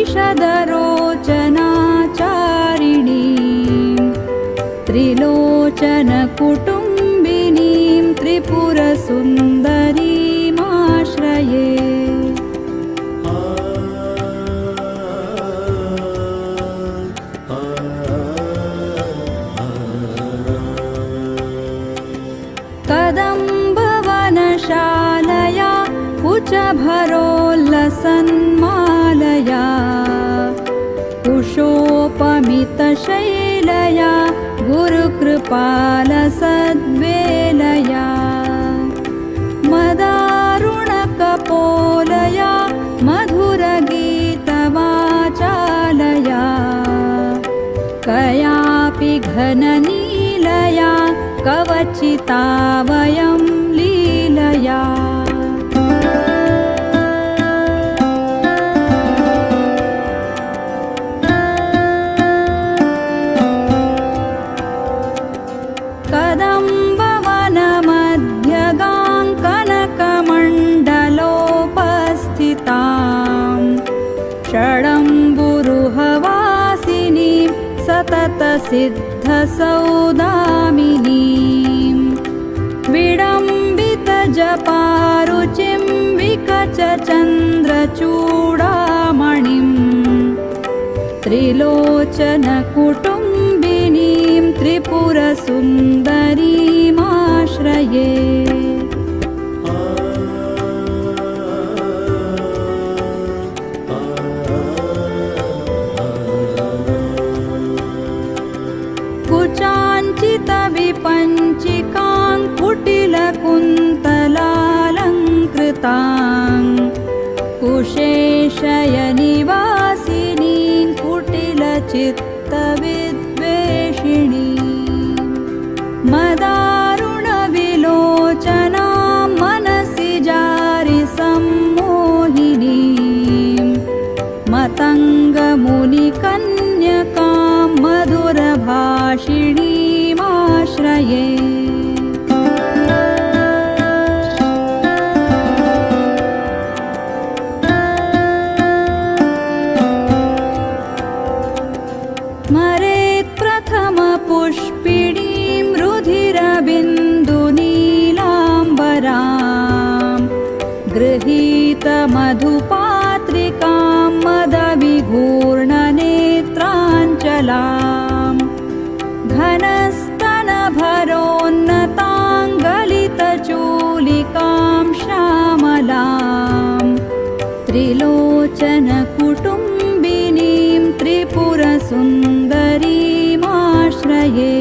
त्रिषदरोचनाचारिणीं त्रिलोचनकुटुम्बिनीं त्रिपुरसुन्दरीमाश्रये। कदम्बवनशालया कुचभरोल्लसन्मालया कुशोपमितशैलया गुरुकृपालसद्वेलया मदारुणकपोलया मधुरगीतवाचालया कयापि घननीलया कवचिता वयं लीलया। कदम्बवनमध्यगां कनकमण्डलोपस्थितां षडम्बुरुहवासिनीं सततसिद्धसौदामिनीं विडम्बितजपारुचिं विकचचन्द्रचूडामणिं त्रिलोचनकुटुम्बिनीं त्रिपुरसुन्दरीमाश्रये। कुचाञ्चितविपञ्चिकां कुटिलकुन्तलालङ्कृतां कुशेशयनिवासिनीं कुटिलचित्तविद्वेषिणीं मदारुणविलोचनां मनसि जारिसम्मोहिनीं मतङ्गमुनिकन्यकां मधुरभाषिणीमाश्रये। स्मरेत्प्रथमपुष्पिणीं रुधिरबिन्दुनीलाम्बरां गृहीतमधुपात्रिकां मदविघूर्णनेत्राञ्चलां घनस्तनभरोन्नताङ्गलितचूलिकां श्यामलां त्रिलोचनकुटुम्बिनीं त्रिपुरसुन्दरीमाश्रये।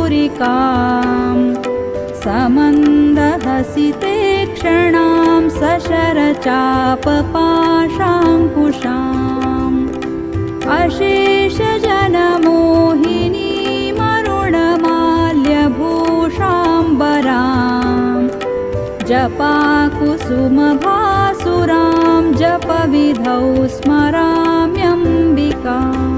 सकुङ्कुमविलेपनामलिकचुम्बिकस्तूरिकां समन्दहसिते क्षणां सशरचापपाशाङ्कुशाम् अशेषजनमोहिनीमरुणमाल्यभूषाम्बरां जपाकुसुमभासुरां जपविधौ स्मराम्यम्बिकाम्।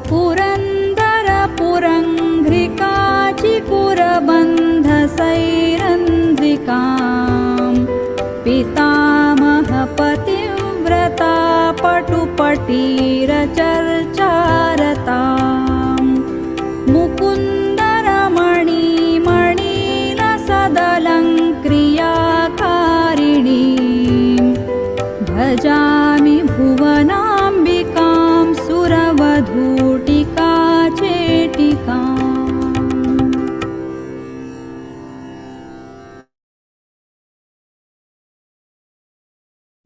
पुरन्दरपुरङ्घ्रिकाचिकुरबन्धसैरन्ध्रिकां पितामहपतिव्रता पटुपटीरचर्चारतां मुकुन्दरमणीमणिलसदलङ्क्रियाकारिणीं भजामि भुवनाम्बिकां सुरवधूटिका चेटिकाम्।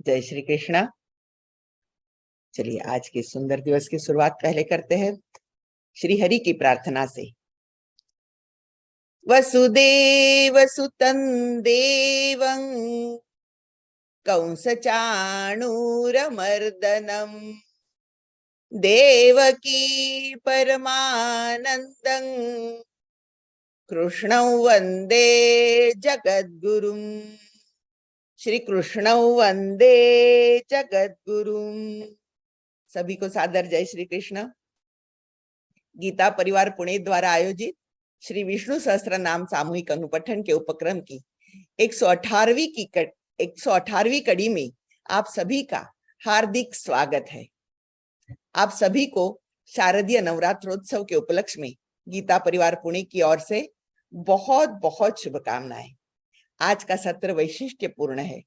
जय श्री कृष्णा। चलिए आज के सुंदर दिवस की शुरुआत पहले करते हैं श्री हरि की प्रार्थना से। वसुदेव सुतं देवं कंसचाणूरमर्दनम् देवकी परमानन्दं कृष्णं वन्दे जगद्गुरुं। श्री कृष्णं वन्दे जगद्गुरुं। सभी को सादर जय श्री कृष्ण। गीता परिवार पुणे द्वारा आयोजित श्री विष्णु सहस्त्र नाम सामूहिक अनुपठन के उपक्रम की 118वीं कड़ी में आप सभी का हार्दिक स्वागत है। आप सभी को शारदीय नवरात्रोत्सव के उपलक्ष्य में गीता परिवार पुणे की ओर से बहुत बहुत शुभकामनाएं। आज का सत्र वैशिष्ट्यपूर्ण है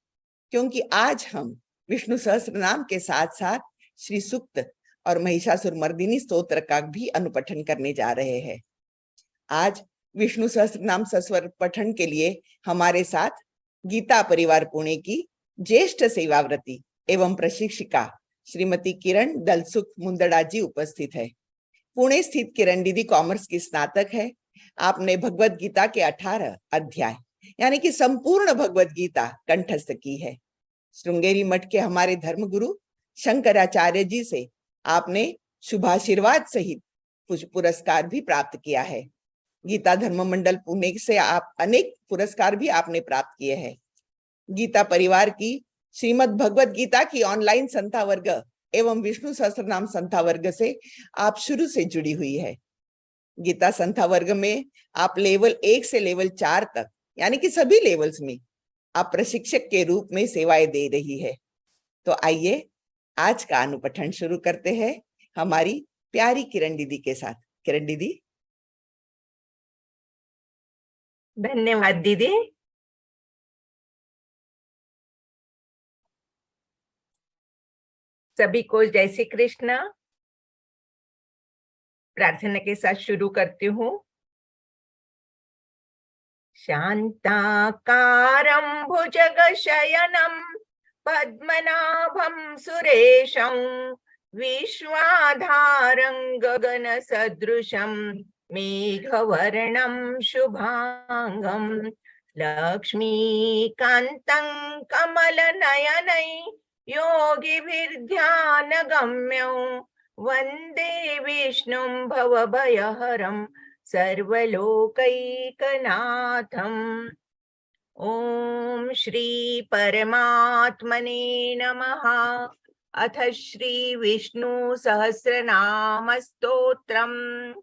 क्योंकि आज हम विष्णु सहस्त्र नाम के साथ साथ श्री सूक्त और महिषासुर मर्दिनी स्तोत्र का भी अनुपठन करने जा रहे हैं। आज विष्णु सहस्त्र नाम सस्वर पठन के लिए हमारे साथ गीता परिवार पुणे की ज्येष्ठ सेवाव्रती एवं प्रशिक्षिका श्रीमती किरण दलसुख मुंदड़ा जी उपस्थित है। पुणे स्थित किरण दीदी कॉमर्स की स्नातक है। आपने भगवत गीता के 18 अध्याय यानी कि संपूर्ण भगवत गीता कंठस्थ की है। श्रृंगेरी मठ के हमारे धर्मगुरु शंकराचार्य जी से आपने शुभाशीर्वाद सहित कुछ पुरस्कार भी प्राप्त किया है। गीता धर्म मंडल पुणे से आप अनेक पुरस्कार भी आपने प्राप्त किए हैं। गीता परिवार की श्रीमद् भगवत गीता की ऑनलाइन संथा वर्ग एवं विष्णु सहस्त्र नाम संथा वर्ग से आप शुरू से जुड़ी हुई है। गीता संथा वर्ग में आप लेवल 1 से लेवल 4 तक यानी कि सभी लेवल्स में आप प्रशिक्षक के रूप में सेवाएं दे रही है। तो आइए आज का अनुपठन शुरू करते हैं हमारी प्यारी किरण दीदी के साथ। किरण दीदी। धन्यवाद दीदी। सभी को जय श्री कृष्ण। प्रार्थना के साथ शुरू करती हूँ। शांताकारं भुजगशयनं पद्मनाभं सुरेशं विश्वाधारं गगनसदृशं मेघवर्णं शुभांगं लक्ष्मीकान्तं कमलनयनै योगिभिर्ध्यानगम्यं वन्दे विष्णुं भवभयहरं सर्वलोकैकनाथम्। ओम श्री परमात्मने नमः। अथ श्री विष्णु सहस्रनाम स्तोत्रम्।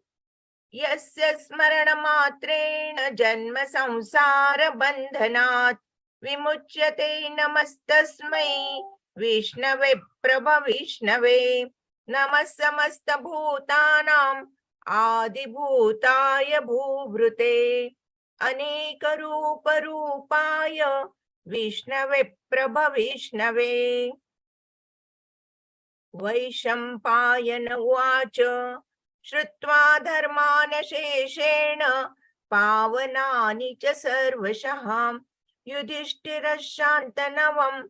यस्य स्मरणमात्रेण जन्म संसार बन्धनात् विमुच्यते नमस्तस्मै विष्णवे प्रभविष्णवे। नमः समस्त भूतानां आदिभूताय भूभृते अनेक रूप रूपाय विष्णवे प्रभविष्णवे। वैशम्पायन उवाच श्रुत्वा धर्मान् शेषेण पावनानि च सर्वशः युधिष्ठिरः शान्तनवं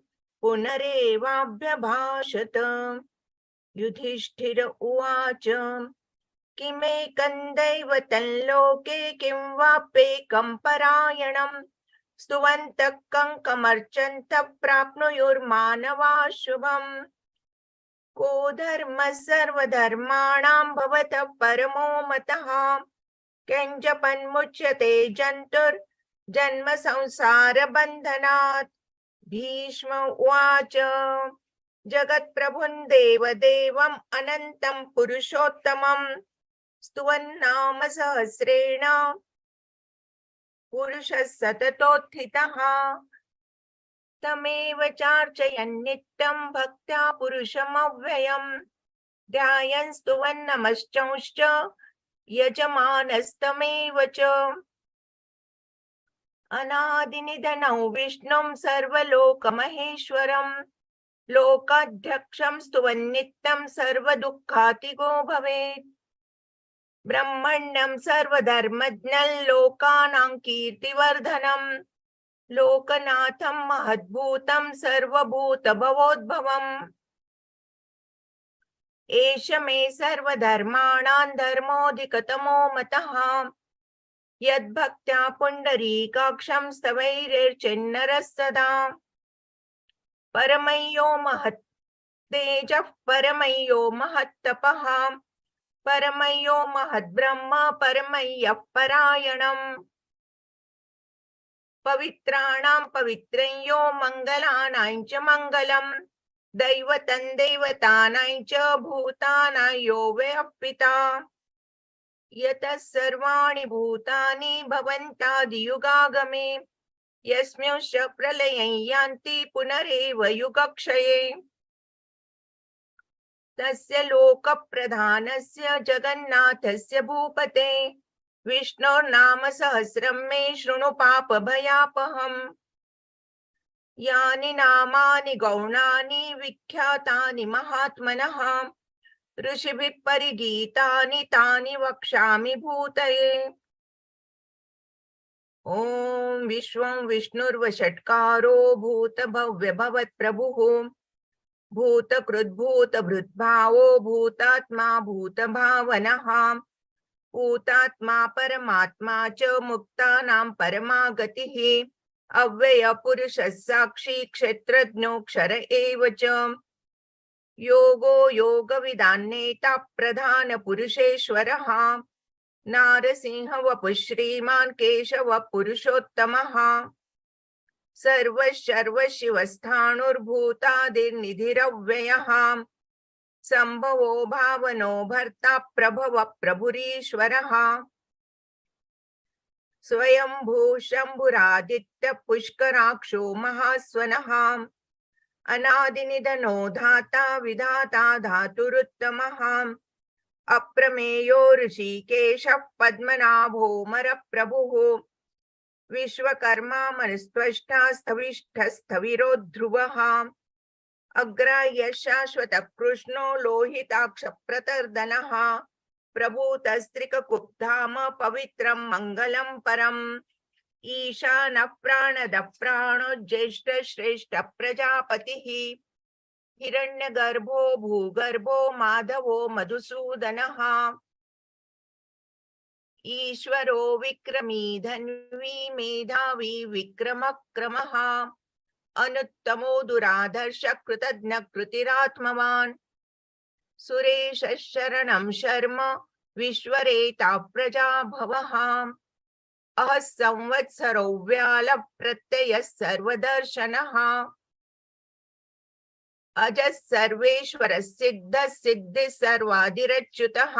पुनरेवाभ्यभाषत। युधिष्ठिर उवाच किमेकं दैवतं लोके किं वाप्येकं परायणं स्तुवन्तः कङ्कमर्चन्तः प्राप्नुयुर्मानवाः शुभम्। को धर्मः सर्वधर्माणां भवतः परमो मतः किञ्जपन्मुच्यते जन्तुर्जन्म संसारबन्धनात्। भीष्म उवाच जगत्प्रभुं देवदेवम् अनन्तं पुरुषोत्तमं स्तुवन्नाम सहस्रेण पुरुषः सततोत्थितः। तमेव चार्चयन् नित्यं भक्त्या पुरुषमव्ययम् ध्यायन् स्तुवन् नमश्चंश्च यजमानस्तमेव च। अनादिनिधनं विष्णुं सर्वलोकमहेश्वरम् लोकाध्यक्षं स्तुवन् नित्यं सर्वदुःखातिगो भवेत्। ब्रह्मण्यं सर्वधर्मज्ञं लोकानां कीर्तिवर्धनं लोकनाथं महद्भूतं सर्वभूतभवोद्भवम्। एष मे सर्वधर्माणां धर्मोऽधिकतमो मतः यद्भक्त्या पुण्डरीकाक्षं स्तवैर्चिन्नरः सदा। परमयो महत् तेजः परमयो महत्तपः परमयो महद्ब्रह्म परमय्यः परायणम् पवित्राणां पवित्रयो मङ्गलानां च मङ्गलम् दैवतं देवतानां च भूतानां यो वः पिता यतः सर्वाणि भूतानि भवन्तादियुगागमे यस्मिंश्च प्रलयं यान्ति पुनरेव युगक्षये तस्य लोकप्रधानस्य जगन्नाथस्य भूपते विष्णोर्नाम सहस्रं मे शृणु पापभयापहम् यानि नामानि गौणानि विख्यातानि महात्मनः ऋषिभिः परिगीतानि तानि वक्ष्यामि भूतये ॐ विश्वं विष्णुर्वषट्कारो भूतभव्यभवत्प्रभुः भूतकृद्भूतभृद्भावो भूतात्मा भूतभावनः भूतात्मा परमात्मा च मुक्तानां परमा गतिः अव्ययपुरुषः साक्षी क्षेत्रज्ञोऽक्षर एव च योगो योगविदान्नेता प्रधानपुरुषेश्वरः नारसिंह वपुः श्रीमान् केशवः पुरुषोत्तमः सर्वशर्वशिवस्थाणुर्भूतादिर्निधिरव्ययः सम्भवो भावनो भर्ता प्रभवः प्रभुरीश्वरः स्वयंभू शम्भुरादित्य पुष्कराक्षो महास्वनः अनादिनिधनो धाता विधाता धातुरुत्तमः अप्रमेयो ऋषिकेशः पद्मनाभो मरप्रभुः विश्वकर्मा मनुस्त्वष्टा स्थविष्ठस्थविरो ध्रुवः अग्राह्य शाश्वतः कृष्णो लोहिताक्ष प्रतर्दनः प्रभूतस्त्रिककुप्धाम पवित्रं मङ्गलं परम् ईशानः प्राणदः प्राणो ज्येष्ठ श्रेष्ठ प्रजापतिः हिरण्यगर्भो भूगर्भो माधवो मधुसूदनः ईश्वरो विक्रमी धन्वी मेधावी विक्रमक्रमः अनुत्तमो दुराधर्ष कृतज्ञ कृतिरात्मवान् सुरेश शरणं शर्म विश्वरेता प्रजा भवः अह संवत्सरो व्याल प्रत्ययः सर्वदर्शनः अजः सर्वेश्वरः सिद्धः सिद्धिः सर्वादिरच्युतः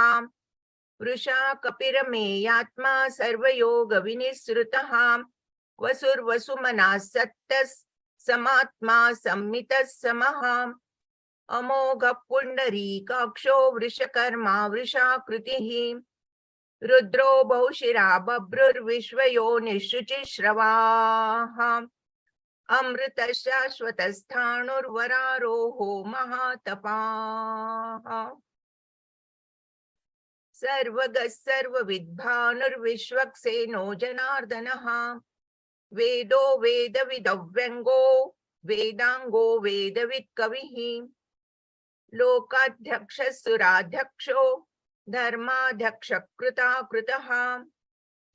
वृषा कपिरमेयात्मा सर्वयोग विनिसृतः वसुर्वसुमनः सत्तः समात्मा संमितः समः अमोघ पुंडरीकाक्षो वृषकर्मा वृषाकृतिः रुद्रो बहुशिरा बभ्रुर्विश्वयोनिश्रुचिश्रवाः अमृत शाश्वतस्थाणुर्वरारोहो महातपाः सर्वगः सर्वविद्भानुर्विश्वक्सेनो जनार्दनः वेदो वेदविदव्यङ्गो वेदांगो वेदवित्कविः लोकाध्यक्षः सुराध्यक्षो धर्माध्यक्षकृताकृतः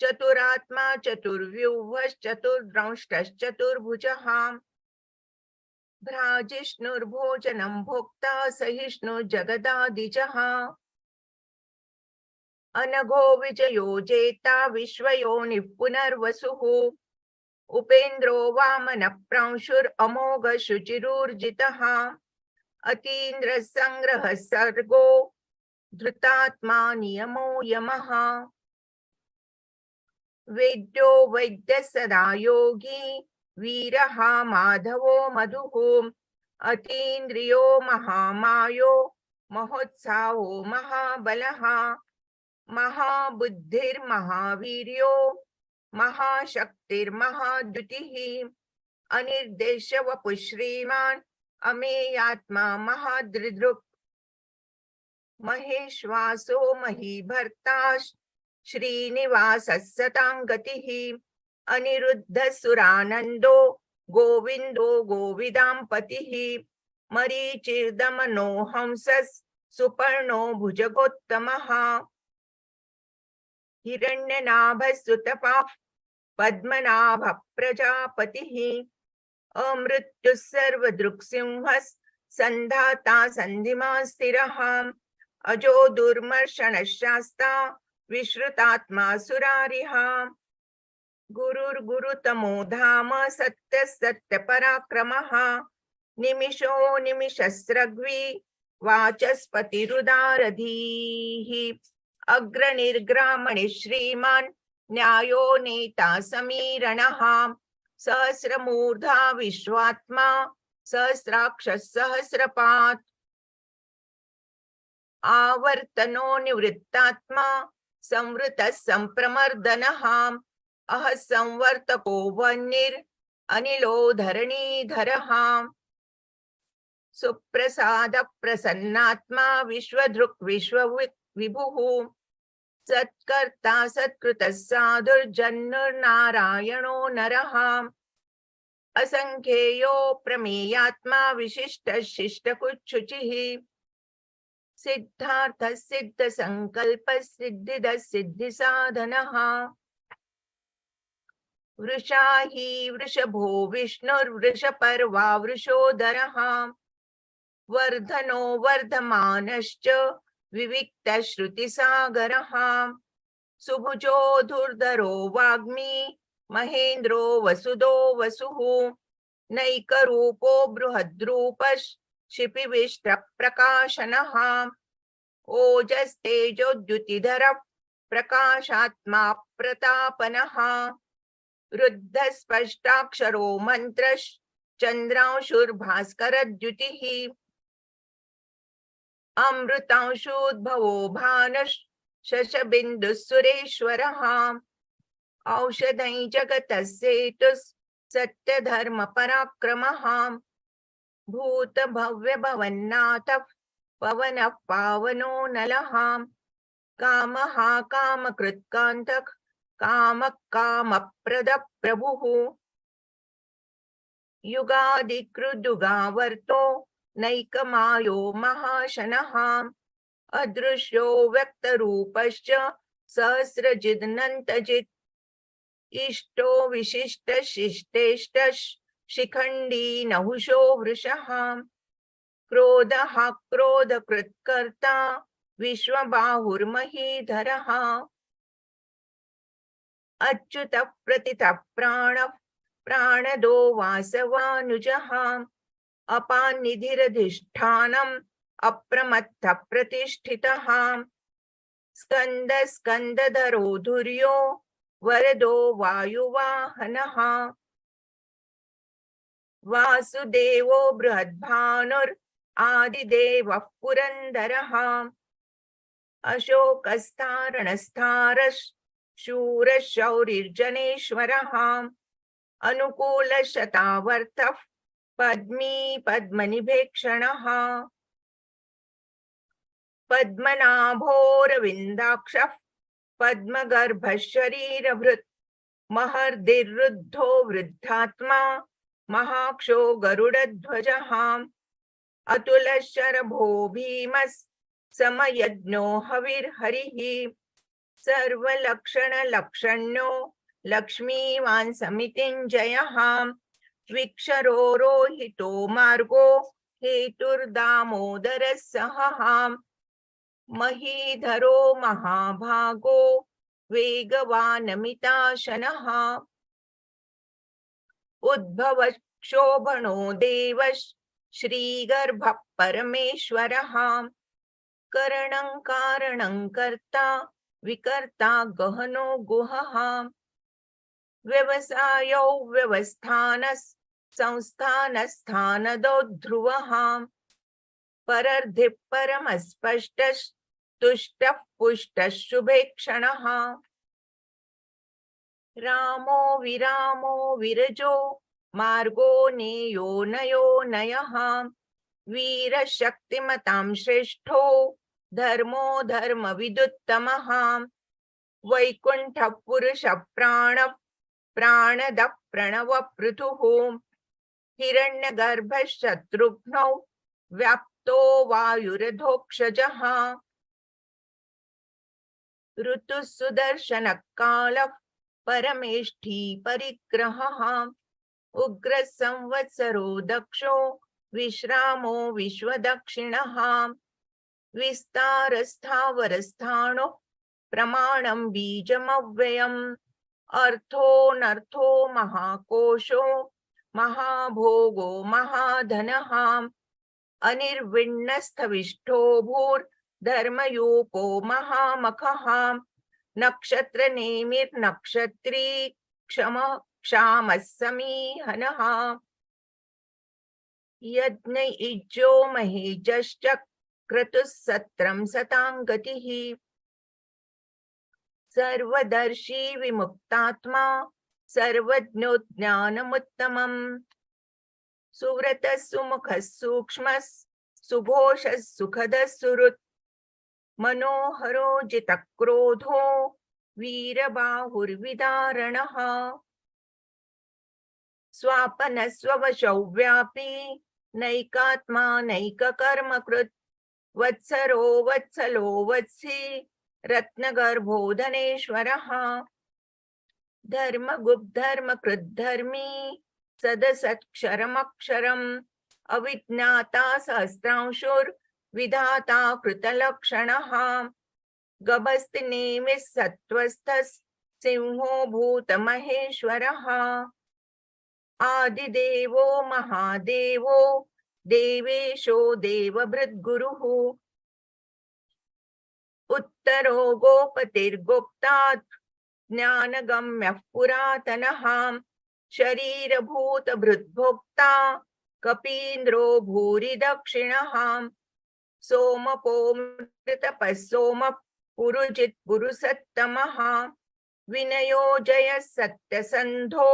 चतुरात्मा चतुर्व्यूहश्चतुर्द्रंष्टश्चतुर्भुजः भ्राजिष्णुर्भोजनं भोक्ता सहिष्णुर्जगदादिजः अनघो विजयो जेता विश्वयोनिः पुनर्वसुः उपेन्द्रो वामनः प्रांशुरमोघ शुचिरूर्जितः अतीन्द्र संग्रह सर्गो धृतात्मा नियमो यमः वेद्यो वैद्य सदा योगी वीरः माधवो मधुः अतीन्द्रियो महामायो महोत्साहो महाबलः महाबुद्धिर्महावीर्यो महाशक्तिर्महाद्युतिः अनिर्देश्य वपुः श्रीमान् अमेयात्मा महादृदृक् महेश्वासो महीभर्ता श्रीनिवासः सतां गतिः अनिरुद्धः सुरानन्दो गोविन्दो गोविदां पतिः मरीचिर्दमनो हंसः सुपर्णो भुजगोत्तमः हिरण्यनाभः सुतपा पद्मनाभ प्रजापतिः अमृत्युः सर्वदृक्सिंहः संधाता संधिमा स्थिरः अजो दुर्मर्षणशास्ता विश्रुतात्मा सुरारिः गुरुर्गुरुतमो धाम सत्य सत्य पराक्रमः निमिषो निमिषस्रग्वी वाचस्पतिरुदारधीः अग्रनिर्ग्रामणि श्रीमान् न्यायो नेता समीरणः सहस्रमूर्धा विश्वात्मा सहस्राक्षः सहस्रपात् आवर्तनो निवृत्तात्मा संवृतः संप्रमर्दनः अह संवर्तको वह्निर् अनिलो धरणीधरः सुप्रसाद प्रसन्नात्मा विश्वधृक् विश्वविभुः सत्कर्ता सत्कृतः साधुर्जन्नुर्नारायणो नरः असंख्येयो प्रमेयात्मा विशिष्टः शिष्टकुच्छुचिः सिद्धार्थः सिद्धसंकल्पः सिद्धिदः सिद्धिसाधनः वृषा हि वृषभो विष्णुर्वृषपर्वा वृषोदरः वर्धनो वर्धमानश्च विविक्तश्रुतिसागरः सुभुजो धुर्धरो वाग्मी महेन्द्रो वसुदो वसुः नैकरूपो बृहद्रूपश्शिपिविष्टप्रकाशनः ओजस्तेजोद्युतिधरः प्रकाशात्मा प्रतापनः रुद्धस्पष्टाक्षरो मन्त्रश्चन्द्रांशुर्भास्करद्युतिः अमृतांशोद्भवो भानुः शशबिन्दुः सुरेश्वरः औषधै जगतः सेतुः सत्यधर्मपराक्रमः भूतभव्यभवन्नाथः पवनः पावनो नलः कामः कामकृत्कान्तः कामप्रदः प्रभुः युगादिकृदुगावर्तो नैकमायो महाशनः अदृश्यो व्यक्तरूपश्च सहस्रजिदनन्तजित् इष्टो विशिष्टशिष्टेष्ट शिखण्डी नहुषो वृषः क्रोधः क्रोधकृत्कर्ता विश्वबाहुर्महीधरः अच्युतः प्रतितः प्राणः प्राणदो वासवानुजः अपान्निधिरधिष्ठानम् अप्रमत्तः प्रतिष्ठितः स्कन्दधरो धुर्यो वरदो वायुवाहनः वासुदेवो बृहद्भानुर् आदिदेवः पुरन्दरः अशोकस्तारणस्तारः शूरः शौरिर्जनेश्वरः अनुकूलशतावर्तः पद्मी पद्मनिभेक्षणः पद्मनाभोरविन्दाक्षः पद्मगर्भः शरीरभृत् महर्दिरुद्धो वृद्धात्मा महाक्षो गरुडध्वजः अतुलशरभो भीमः समयज्ञो हविर्हरिः सर्वलक्षणलक्षण्यो लक्ष्मीवान् समितिञ्जयः विक्षरो रोहितो मार्गो हेतुर्दामोदरः सहः महीधरो महाभागो वेगवानमिताशनः उद्भवक्षोभणो देवः श्रीगर्भः परमेश्वरः करणं कारणं कर्ता विकर्ता गहनो गुहः व्यवसायो व्यवस्थानः संस्थानस्थानदो ध्रुवः परर्धिः परमस्पष्टः तुष्टः पुष्टः शुभेक्षणः रामो विरामो विरजो मार्गो नेयो नयो नयः वीरशक्तिमतां श्रेष्ठो धर्मो धर्मविदुत्तमः वैकुण्ठः पुरुषः प्राणः प्राणदः प्रणवपृथुः हिरण्यगर्भः शत्रुघ्नौ व्याप्तो वायुरधोक्षजः ऋतुः सुदर्शनः कालः परमेष्ठी परिग्रहः उग्रः संवत्सरो दक्षो विश्रामो विश्वदक्षिणः विस्तारस्थावरस्थाणो प्रमाणं बीजमव्ययम् अर्थोऽनर्थो महाकोशो महाभोगो महाधनः अनिर्विण्णस्थविष्ठो भूर्धर्मयूपो महामखः नक्षत्रनेमिर्नक्षत्री क्षमः समीहनः यज्ञ इज्जो महेजश्च क्रतुः सत्रं सतां गतिः सर्वदर्शी विमुक्तात्मा सर्वज्ञो ज्ञानमुत्तमम् सुव्रतः सुमुखः सूक्ष्मः सुघोषः सुखदः सुहृत् मनोहरो जितक्रोधो वीरबाहुर्विदारणः स्वापनः स्ववशौ व्यापी नैकात्मा नैककर्मकृत् वत्सरो वत्सलो वत्सी रत्नगर्भो धनेश्वरः धर्मगुप्धर्मकृद्धर्मी सदसत्क्षरमक्षरम् अविज्ञाता सहस्रांशुर्विधाता कृतलक्षणः गभस्तिनेमिः सत्त्वस्थः सिंहो भूतमहेश्वरः आदिदेवो महादेवो देवेशो देवभृद्गुरुः उत्तरो गोपतिर्गुप्तात् ज्ञानगम्यः पुरातनः शरीरभूतभृद्भोक्ता कपीन्द्रो भूरि दक्षिणः सोमपो मृतपः सोमः पुरुजित् पुरुषत्तमः विनयो जयः सत्यसन्धो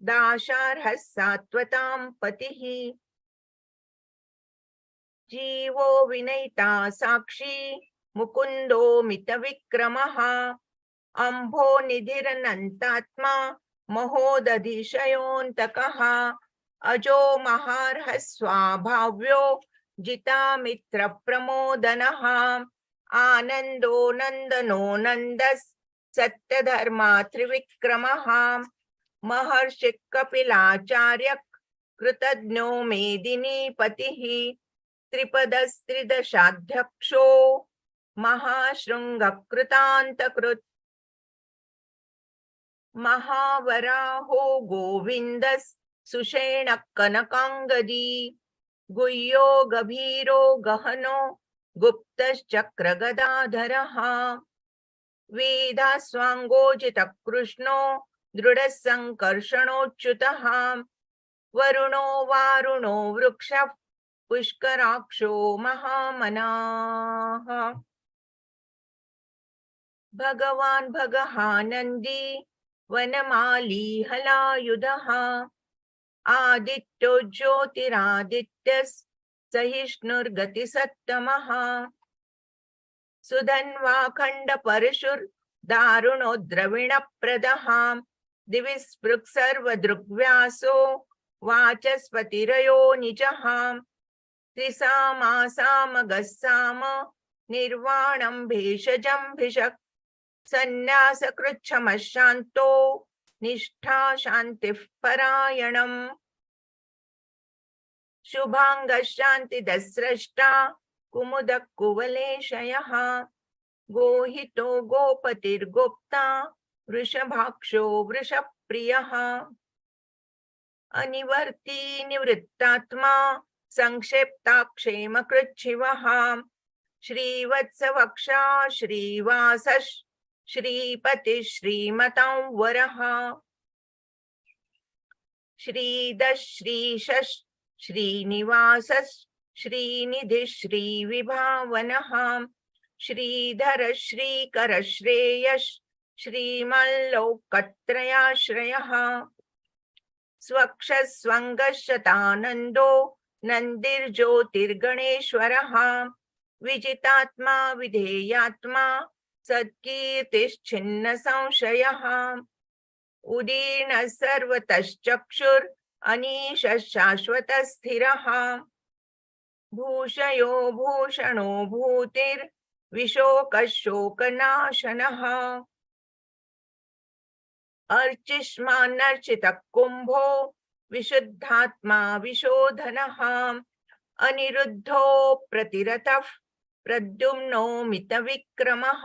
दाशार्हः सात्वतां पतिः जीवो विनयिता साक्षी मुकुन्दो मितविक्रमः अम्भो निधिरनन्तात्मा महोदधिशयोऽन्तकः अजो महार्हः स्वाभाव्यो जितामित्रप्रमोदनः आनन्दो नन्दनो नन्दः सत्यधर्मा त्रिविक्रमः महर्षि कपिलाचार्य कृतज्ञो मेदिनीपतिः त्रिपदस्त्रिदशाध्यक्षो महाशृङ्गकृतान्तकृत् महावराहो गोविन्दः सुषेणः कनकाङ्गदी गुह्यो गभीरो गहनो गुप्तश्चक्रगदाधरः वेदास्वाङ्गोजितकृष्णो दृढः सङ्कर्षणोच्युतः वरुणो वारुणो वृक्षः पुष्कराक्षो महामनाः भगवान् भगहानन्दी वनमाली हलायुधः आदित्यो ज्योतिरादित्यः सहिष्णुर्गतिसत्तमः सुधन्वाखण्डपरशुर्दारुणो द्रविणप्रदः दिवि स्पृक् सर्वदृग्व्यासो वाचस्पतिरयो निजः त्रिसामासामगस्साम निर्वाणं भेषजं भिषक् सन्न्यासकृच्छमः शान्तो निष्ठा शान्तिः परायणम् शुभांगः शान्तिदस्रष्टा कुमुदः कुवलेशयः गोहितो गोपतिर्गोप्ता वृषभाक्षो वृषप्रियः अनिवर्ती निवृत्तात्मा संक्षेप्ताक्षेमकृच्छिवः श्रीवत्सवक्षा श्रीवासः श्रीपतिः श्रीमतां वरः श्रीधः श्रीशः श्रीनिवासः श्रीनिधिः श्रीविभावनः श्रीधर श्रीकर श्रेयः श्रीमल्लोकत्रयाश्रयः स्वक्षः स्वङ्गः शतानन्दो नन्दिर्ज्योतिर्गणेश्वरः विजितात्मा विधेयात्मा सत्कीर्तिश्छिन्न संशयः उदीर्णः सर्वतश्चक्षुर् अनीशः शाश्वतः स्थिरः भूषयो भूषणो भूतिर्विशोकः शोकनाशनः अर्चिष्मान्नर्चितः कुम्भो विशुद्धात्मा विशोधनः अनिरुद्धो प्रतिरतः प्रद्युम्नो मितविक्रमः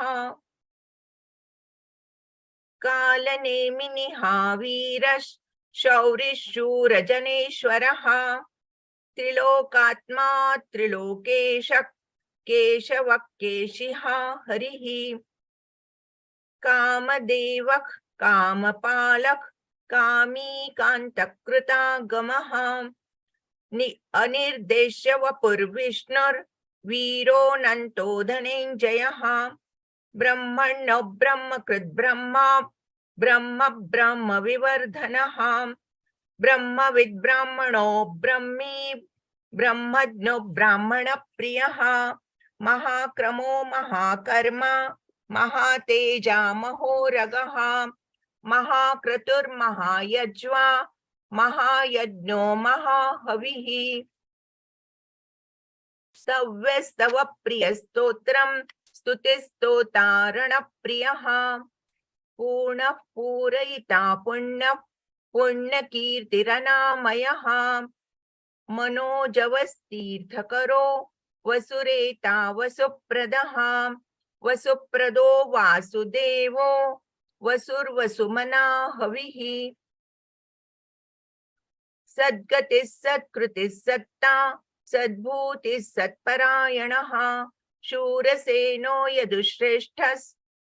कालनेमिनिः वीरः शौरिशूरजनेश्वरः त्रिलोकात्मा त्रिलोकेशः केशवः केशिः हरिः कामदेवः कामपालः कामी कान्तकृतागमः अनिर्देश्य वपुर्विष्णुर्वीरोऽनन्तो धनञ्जयः ब्रह्मण्यो ब्रह्मकृद् ब्रह्मा ब्रह्म ब्रह्म विवर्धनः ब्रह्मविद् ब्राह्मणो ब्रह्मी ब्रह्मज्ञो ब्राह्मणप्रियः महाक्रमो महाकर्मा महातेजा महोरगः महाक्रतुर्महायज्वा महायज्ञो महाहविः सव्यस्तव प्रियस्तोत्रं स्तुतिस्तोतारणप्रियः पूर्णः पूरयिता पुण्यः पुण्यकीर्तिरनामयः मनोजवस्तीर्थकरो वसुरेता वसुप्रदः वसुप्रदो वासुदेवो वसुर्वसुमना हविः सद्गतिः सत्कृतिः सत्ता सद्भूतिः सत्परायणः शूरसेनो यदुश्रेष्ठः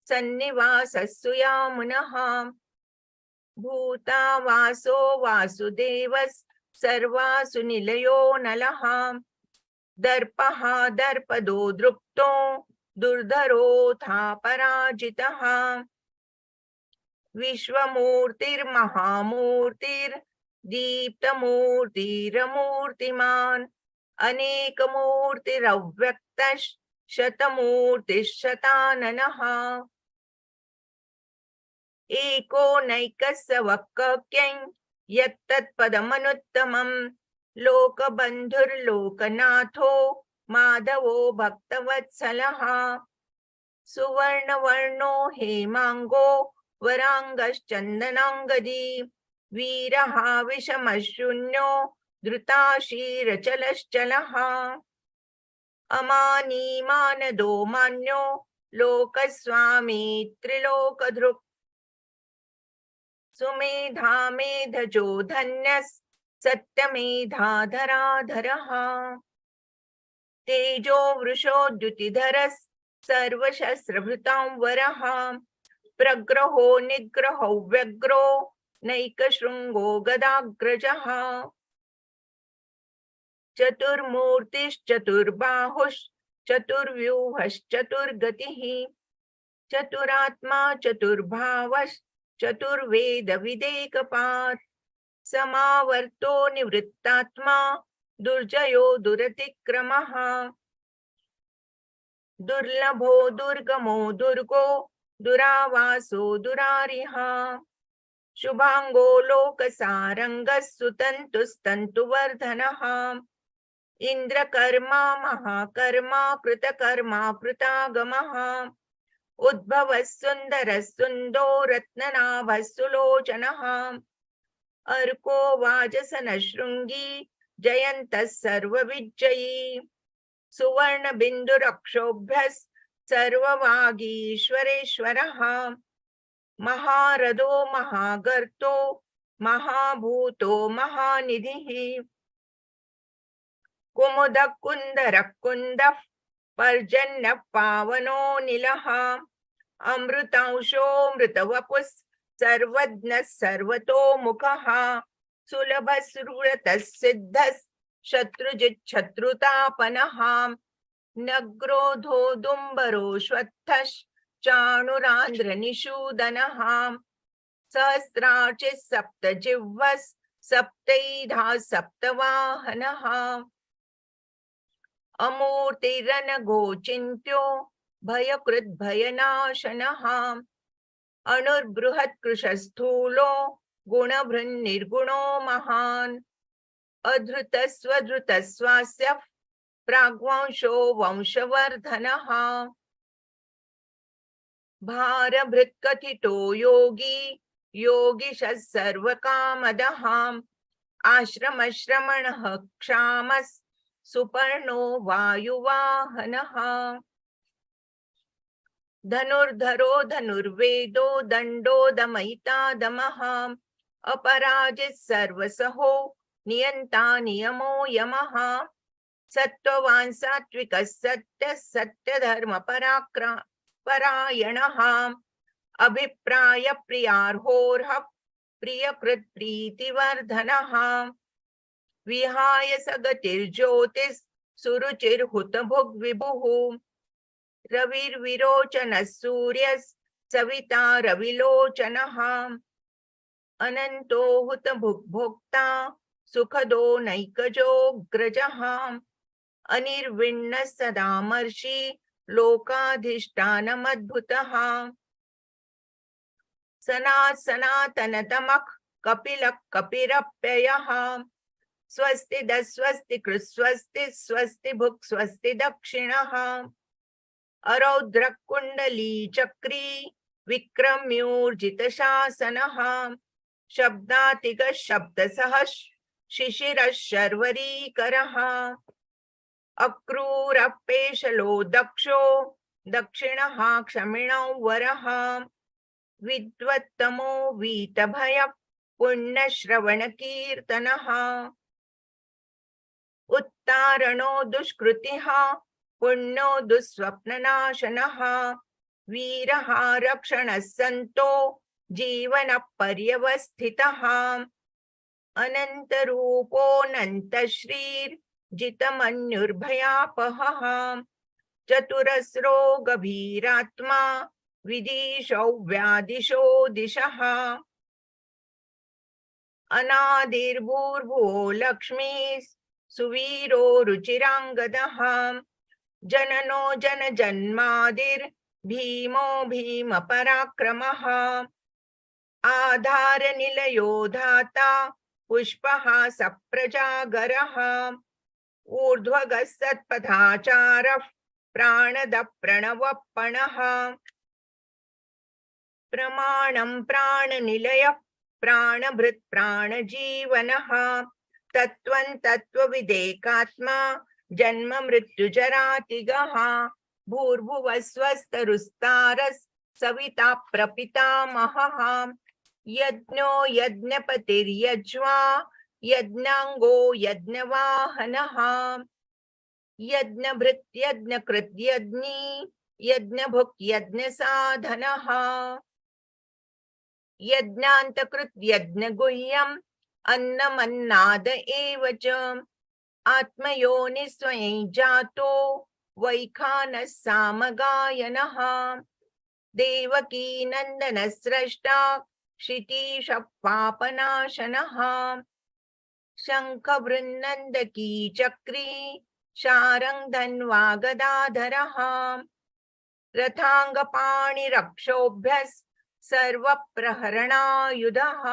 सन्निवासः सुयामुनः भूतावासो वासुदेवः सर्वासु निलयो नलः दर्पः दर्पदो दृप्तो दुर्धरोऽथा पराजितः विश्वमूर्तिर्महामूर्तिर्दीप्तमूर्तिरमूर्तिमान् अनेकमूर्तिरव्यक्तः शतमूर्तिः शताननः एको नैकस्य वक्क्यं यत्तत्पदमनुत्तमं लोकबन्धुर्लोकनाथो माधवो भक्तवत्सलः सुवर्णवर्णो हेमांगो वरांगश्चन्दनांगदी वीरः विषमशून्यो धृताशीरचलश्चलः अमानीमानदो मान्यो लोकस्वामी त्रिलोकधृक् सुमेधा मेधजो धन्यः सत्यमेधाधराधरः तेजो वृषोद्युतिधरः सर्वशस्त्रभृतां वरः प्रग्रहो निग्रहो व्यग्रो नैकशृङ्गो गदाग्रजः चतुर्मूर्तिश्चतुर्बाहुश्चतुर्व्यूहश्चतुर्गतिः चतुरात्मा चतुर्वेदविदेकपात् समावर्तो निवृत्तात्मा दुर्जयो दुरतिक्रमः दुर्लभो दुर्गमो दुर्गो दुरावासो दुरारिः शुभांगो लोकसारंगः सुतन्तुस्तन्तुवर्धनः इंद्रकर्मा महाकर्मा कृतकर्मा कृतागमः उद्भवः सुन्दरः सुन्दो रत्ननाभः सुलोचनः अर्को वाजसनः शृंगी जयन्तः सर्वविजयी सुवर्णबिन्दुरक्षोभ्यः सर्ववागीश्वरेश्वरः महारथो महागर्तो महाभूतो महानिधिः कुमुदः कुन्दरः कुन्दः पर्जन्यः पावनो नीलः अमृतांशोऽमृतवपुः सर्वज्ञः सर्वतोमुखः सुलभः सुरतः सिद्धः शत्रुजिच्छत्रुतापनः नग्रोधो दुम्बरो श्वत्थः चाणुरान्द्रनिषूदनः सहस्राचिः सप्तजिह्वः सप्तैधा सप्तवाहनः अमूर्तिरनघोचिन्त्यो भयकृद्भयनाशनः अणुर्बृहत्कृशस्थूलो गुणभृन्निर्गुणो महान् अधृतस्वधृतस्वास्य प्राग्वंशो वंशवर्धनः भारभृत्कथितो योगी योगिशः सर्वकामदः आश्रमश्रमणः क्षामस् सुपर्णो वायुवाहनः धनुर्धरो धनुर्वेदो दण्डो दमयिता दमः अपराजित सर्वसहो नियन्ता नियमो यमः सत्त्ववान् सात्विकः सत्यः सत्यधर्म परायणः अभिप्राय प्रियार्होर्ह प्रियकृत् प्रीतिवर्धनः विहाय सगतिर्ज्योतिः सुरुचिर्हुतभुग् विभुः रविर्विरोचनः सूर्यः सविता रविलोचनः अनन्तो हुतभुग्भोक्ता सुखदो नैकजोऽग्रजः अनिर्विण्णः सदामर्षि लोकाधिष्ठानमद्भुतः सनातनतमः कपिलः कपिरप्ययः स्वस्ति स्वस्ति कृस्वस्ति स्वस्ति भुक् स्वस्ति दक्षिणः अरौद्रः कुण्डली चक्री विक्रम्यूर्जितशासनः शब्दातिगः शब्दसः शिशिरः शर्वरीकरः अक्रूरः पेशलो दक्षो दक्षिणः क्षमिणो वरः विद्वत्तमो वीतभयः पुण्यश्रवणकीर्तनः उत्तारणो दुष्कृतिः पुण्यो दुःस्वप्ननाशनः वीरः रक्षणः सन्तो जीवनपर्यवस्थितः अनन्तरूपोऽनन्तश्रीर्जितमन्युर्भयापहः चतुरस्रो गभीरात्मा विदिशौ व्यादिशो दिशः अनादिर्भूर्भुवो लक्ष्मीः सुवीरो रुचिराङ्गदः जननो जनजन्मादिर्भीमो भीमपराक्रमः आधारनिलयो धाता पुष्पः सप्रजागरः ऊर्ध्वगः सत्पथाचारः प्राणदः प्रणवपणः प्रमाणं प्राणनिलयः प्राणभृत् प्राणजीवनः तत्त्वं तत्त्वविदेकात्मा जन्म मृत्युजरातिगः भूर्भुवः स्वस्तरुस्तारः सविता प्रपितामहः यज्ञो यज्ञपतिर्यज्वा यज्ञाङ्गो यज्ञवाहनः यज्ञभृत् यज्ञकृत् यज्ञी यज्ञभुक् यज्ञसाधनः यज्ञान्तकृत् यज्ञगुह्यम् अन्नमन्नाद एव च आत्मयोनि स्वयं जातो वैखानः सामगायनः देवकी नन्दनः स्रष्टा क्षितीशः पापनाशनः शङ्खवृन्नन्दकी चक्री शारङ्गधन्वा गदाधरः रथाङ्गपाणिरक्षोभ्यः सर्वप्रहरणायुधः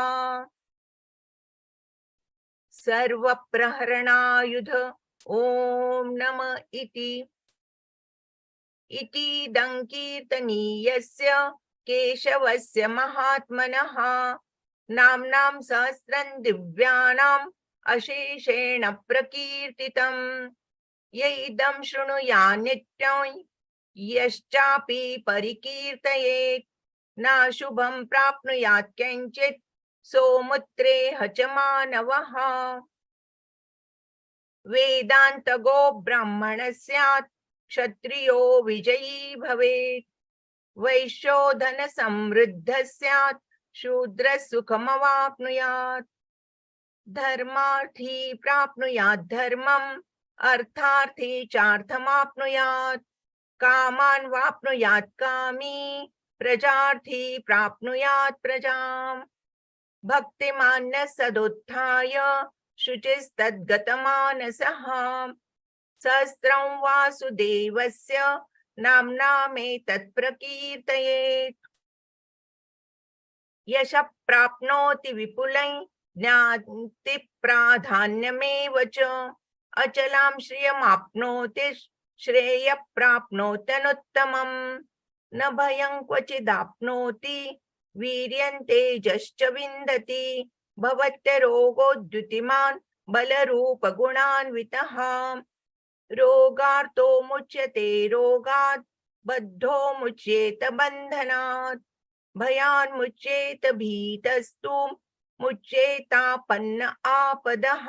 सर्वप्रहरणायुध ॐ नम इति दङ्कीर्तनीयस्य केशवस्य महात्मनः नाम्नां सहस्रं दिव्यानाम् अशेषेण प्रकीर्तितं य इदं शृणुयात् नित्यं यश्चापि परिकीर्तयेत् नाशुभं प्राप्नुयात् किञ्चित् सोमुत्रेह च मानवः वेदान्तगो ब्राह्मणः स्यात् क्षत्रियो विजयी भवेत् वैश्यो धनसमृद्धः स्यात् शूद्रः सुखमवाप्नुयात् धर्मार्थी प्राप्नुयात् धर्मम् अर्थार्थी चार्थमाप्नुयात् कामान् वाप्नुयात् कामी प्रजार्थी प्राप्नुयात् प्रजाम् भक्तिमान्यः सदुत्थाय शुचिस्तद्गतमानसः सहस्रं वासुदेवस्य नाम्नामेतत् प्रकीर्तयेत् यशः प्राप्नोति विपुलं ज्ञाति प्राधान्यमेव च अचलां श्रियमाप्नोति श्रेयः प्राप्नोत्यनुत्तमम् न भयं क्वचिदाप्नोति वीर्यं तेजश्च विन्दति भवत्यरोगोद्युतिमान् बलरूपगुणान्वितः रोगार्तो मुच्यते रोगात् बद्धो मुच्येत बन्धनात् भयान् मुच्येत भीतस्तु मुच्येतापन्न आपदः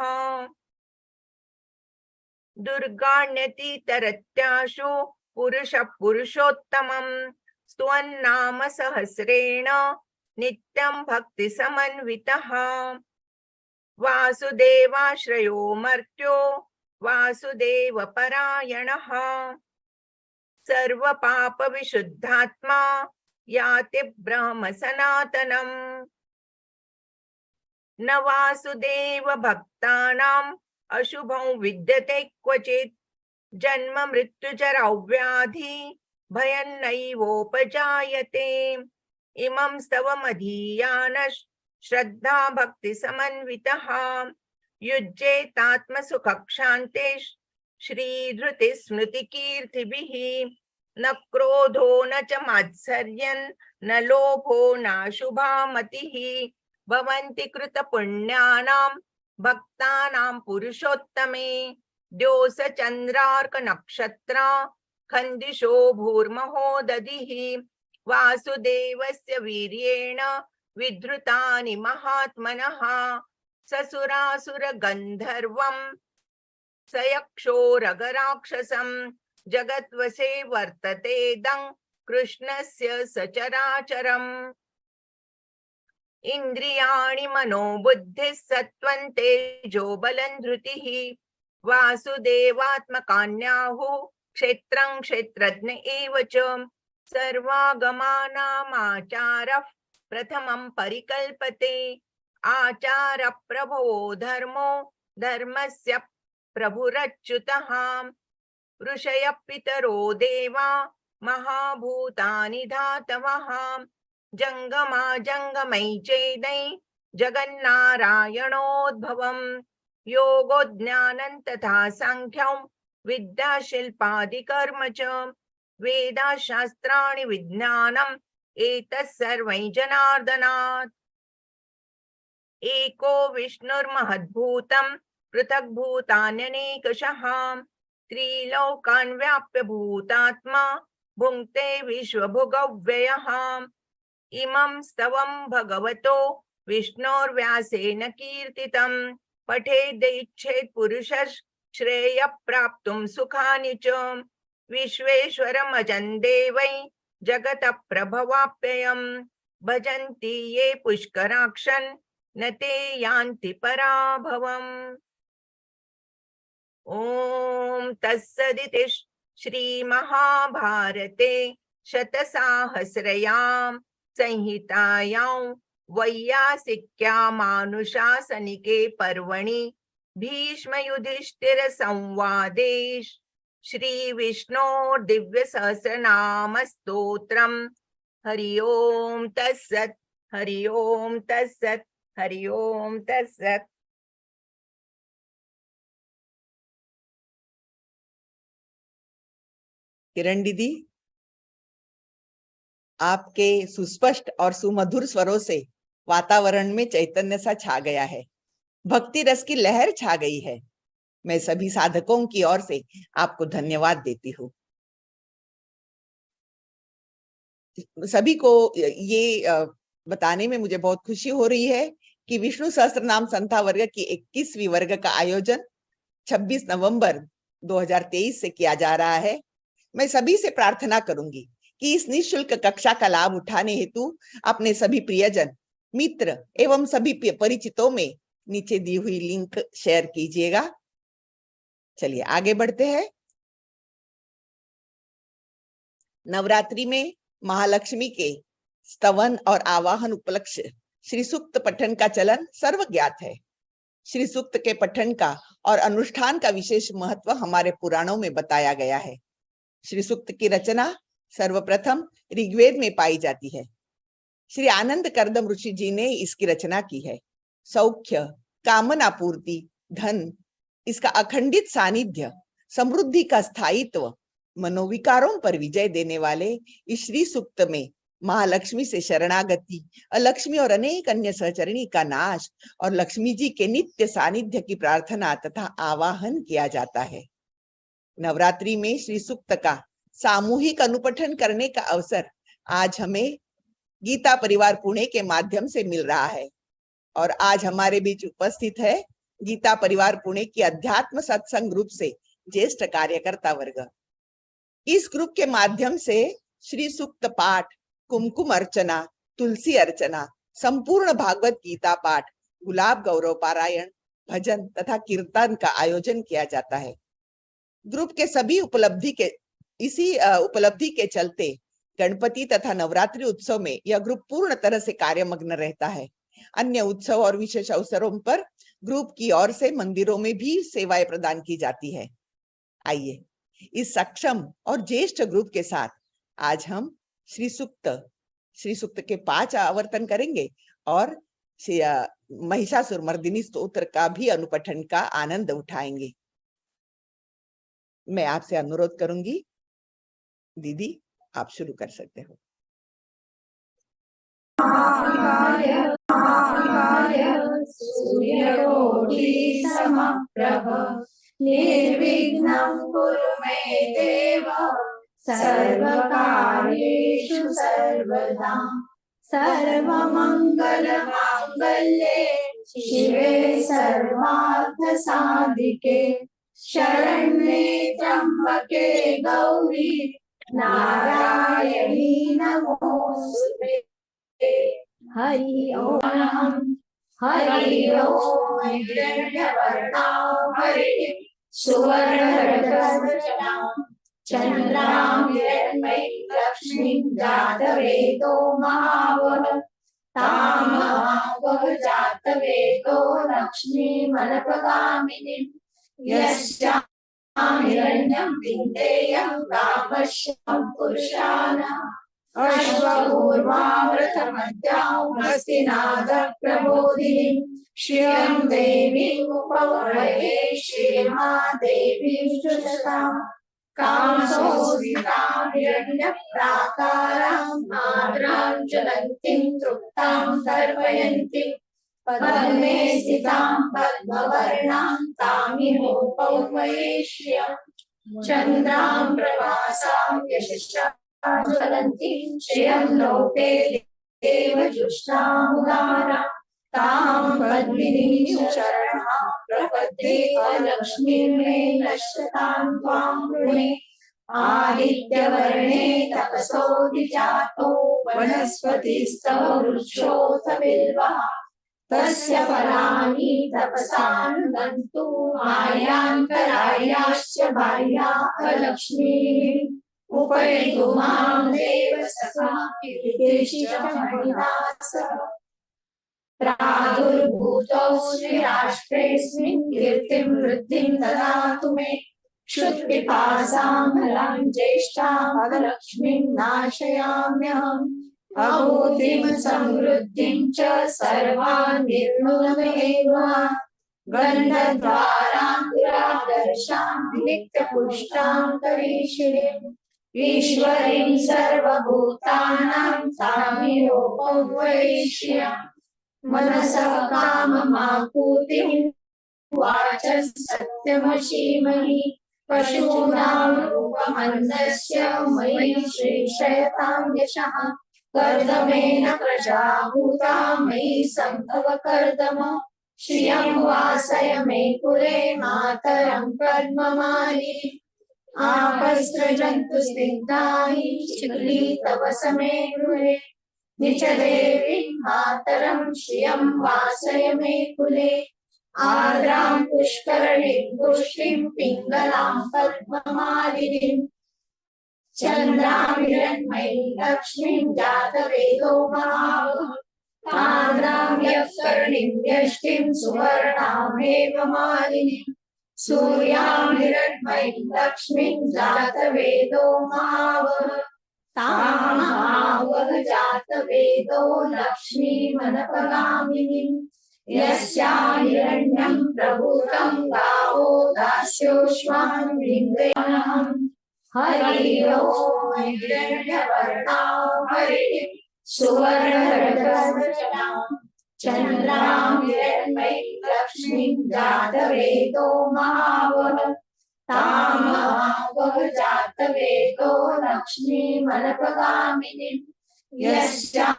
दुर्गाण्यतितरत्याशु पुरुषः पुरुषोत्तमं स्तुवन्नाम सहस्रेण नित्यं भक्तिसमन्वितः वासुदेवाश्रयो मर्त्यो वासुदेवपरायणः सर्वपापविशुद्धात्मा याति ब्रह्म सनातनम् न वासुदेव भक्तानाम् अशुभं विद्यते क्वचित् जन्म मृत्युजरा व्याधि भयन्नैवोपजायते इमं स्तवमधीयानः श्रद्धा भक्ति समन्वितः युज्येतात्मसुखक्षान्ते श्रीधृति स्मृति कीर्तिभिः न क्रोधो न च मात्सर्यन् न लोभो नाशुभा मतिः भवन्ति कृतपुण्यानां भक्तानां पुरुषोत्तमे द्योस चन्द्रार्क नक्षत्रा खन्दिशो भूर्महो दधिः वासुदेवस्य वीर्येण विधृतानि महात्मनः ससुरासुर गन्धर्वं सयक्षोरगराक्षसं जगद्वशे वर्ततेदं कृष्णस्य सचराचरम् इन्द्रियाणि मनोबुद्धिः सत्त्वं तेजो बलं धृतिः वासुदेवात्मकान्याहुः क्षेत्रं क्षेत्रज्ञ एव च सर्वागमानामाचारः प्रथमं परिकल्पते आचार प्रभवो धर्मो धर्मस्य प्रभुरच्युतः ऋषयः पितरो देवा महाभूतानि धातवः जंगमा जंगमै चेदै जगन्नारायणोद्भवम् योगो ज्ञानं तथा सांख्यं विद्याशिल्पादिकर्म च वेदाशास्त्राणि विज्ञानम् एतत् सर्वै जनार्दनात् एको विष्णुर्महद्भूतं पृथग्भूतान्यनेकशः त्रिलोकान् व्याप्य भूतात्मा भुङ्क्ते विश्वभुगव्ययः इमं स्तवं भगवतो विष्णोर्व्यासेन कीर्तितं पठेदिच्छेत् पुरुषः श्रेयः प्राप्तुं सुखानि च विश्वेश्वरमजं देवै जगतः प्रभवाप्ययम् भजन्ति ये पुष्कराक्षन् न ते यान्ति पराभवम् ॐ तत्सदिति श्रीमहाभारते शतसाहस्रयां संहितायां वैयासिक्यामानुशासनिके पर्वणि भीष्मयुधिष्ठिरसंवादे श्रीविष्णोर्दिव्यसहस्रनामस्तोत्रम् हरि ओम तत्सत् हरि ओम तत्सत् हरि ओम तत्सत्। किरण दीदी, आपके सुस्पष्ट और सुमधुर स्वरों से वातावरण में चैतन्य सा छा गया है, भक्ति रस की लहर छा गई है। मैं सभी साधकों की ओर से आपको धन्यवाद देती हूँ। सभी को ये बताने में मुझे बहुत खुशी हो रही है कि विष्णु सहस्त्रनाम संध्या वर्ग की 21वीं वर्ग का आयोजन 26 नवंबर 2023 से किया जा रहा है। मैं सभी से प्रार्थना करूंगी कि इस निःशुल्क कक्षा का लाभ उठाने हेतु अपने सभी प्रियजन, मित्र एवं सभी परिचितों में नीचे दी हुई लिंक शेयर कीजिएगा। चलिए आगे बढ़ते हैं। नवरात्रि में महालक्ष्मी के स्तवन और आवाहन उपलक्ष्य श्री सूक्त पठन का चलन सर्वज्ञात है। श्री सूक्त के पठन का और अनुष्ठान का विशेष महत्व हमारे पुराणों में बताया गया है। श्री सूक्त की रचना सर्वप्रथम ऋग्वेद में पाई जाती है। श्री आनंद कर्दम ऋषि जी ने इसकी रचना की है। सौख्य, कामना पूर्ति, धन, इसका अखंडित सानिध्य, समृद्धि का स्थायित्व, मनोविकारों पर विजय देने वाले इस श्री सूक्त में महालक्ष्मी से शरणागति, अलक्ष्मी और अनेक अन्य सहचरणी का नाश और लक्ष्मी जी के नित्य सानिध्य की प्रार्थना तथा आवाहन किया जाता है। नवरात्रि में श्री सूक्त का सामूहिक अनुपठन करने का अवसर आज हमें गीता परिवार पुणे के माध्यम से मिल रहा है और आज हमारे बीच उपस्थित है गीता परिवार पुणे की अध्यात्म सत्संग ग्रुप से ज्येष्ठ कार्यकर्ता वर्ग। इस ग्रुप के माध्यम से श्री सूक्त पाठ, कुमकुम अर्चना, तुलसी अर्चना, संपूर्ण भागवत गीता पाठ, गुलाब गौरव पारायण, भजन तथा कीर्तन का आयोजन किया जाता है। ग्रुप के सभी उपलब्धि के चलते गणपति तथा नवरात्रि उत्सव में यह ग्रुप पूर्ण तरह से कार्यमग्न रहता है। अन्य उत्सव और विशेष अवसरों पर ग्रुप की ओर से मंदिरों में भी सेवाएं प्रदान की जाती है। आइए इस सक्षम और ज्येष्ठ ग्रुप के साथ आज हम श्री सूक्त के 5 आवर्तन करेंगे और महिषासुर मर्दिनी स्तोत्र का भी अनुपठन का आनंद उठाएंगे। मैं आपसे अनुरोध करूंगी, दीदी आप शुरू कर सकते हो। सूर्यकोटि समप्रभ निर्विघ्नं कुरु मे देव सर्वकार्येषु सर्वदा सर्वमङ्गलमाङ्गल्ये शिवे सर्वार्थसाधिके शरण्ये त्र्यम्बके गौरी नारायणी नमोस्तुते। हरि ओम हिरण्यवर्णां हरिणीं सुवर्णरजस्वलां चन्द्रां हिरण्मयीं लक्ष्मीं जातवेदो महावः तां महावः जातवेदो लक्ष्मीमनपगामिनीं यस्यां हिरण्यं विन्देयं कामश्यं पुरुषाणाम् अश्वपूर्वावृतमद्यां हस्तिनादप्रबोधिनीं श्रियं देवीम् उपवर्ये श्रीमादेवीं शुचताम् कामसंस्थितां हिरण्यप्राकारां आद्रां ज्वलन्तीं तृप्तां तर्पयन्तीं पद्मे स्थितां पद्मवर्णां तामिहोपवर्ये श्रियं चन्द्रां प्रभासां यशसा ज्वलन्तीं श्रियं लोके देवजुष्टामुदारां तां पद्मिनीं शरणं प्रपद्ये अलक्ष्मीं मे नश्यतां त्वां वृणे आदित्यवर्णे तपसोऽधिजातो वनस्पतिस्तव वृक्षोऽथ बिल्वः तस्य फलानि तपसानुदन्तु मायान्तरायाश्च बाह्या अलक्ष्मीः उपैतु मां देव सखा कीर्तिश्च प्रादुर्भूतोऽस्मि राष्ट्रेऽस्मिन् कीर्तिं वृद्धिं ददातु मे क्षुत्पिपासां फलां ज्येष्ठां लक्ष्मीं नाशयाम्यहम् अभूतिं समृद्धिं च सर्वान् निर्मूलमेव गन्धद्वारां दुरादर्शां नित्यपुष्टां करीषिणीम् ईश्वरीं सर्वभूतानां तामिहोपवेश्यम् मनसः काममापूतिं वाचः सत्यमशीमहि पशूनां रूपमन्दस्य मयि श्रीशयतां यशः कर्दमेन प्रजाभूता मयि सम्भव कर्दम श्रियं वासय मे कुले मातरं पद्ममाली आपस्रजन्तु स्निग्धानि चिकुली तव समे गृहे निचदेवी मातरं श्रियं वासय मे कुले आर्द्रां पुष्करणीं पुष्टिं पिङ्गलां पद्ममालिनीं चन्द्रां हिरण्मयीं लक्ष्मीं जातवेदो महावः आर्द्रां यत्कर्णीं व्यष्टिं सुवर्णामेव मालिनीं सूर्यां हिरण्मयीं लक्ष्मीं जातवेदो महावः तां महावः जातवेदो लक्ष्मीमनपगामिनीं यस्यां हिरण्यं प्रभूतं गावो दास्योश्वान् विन्द्यहम् हरि ओम हिरण्यवर्णां हरिणीं सुवर्णरजस्रजां चन्द्रां हिरण्मयीं लक्ष्मीं जातवेदो महावः तां महावः जातवेदो लक्ष्मीमनपगामिनीं यस्यां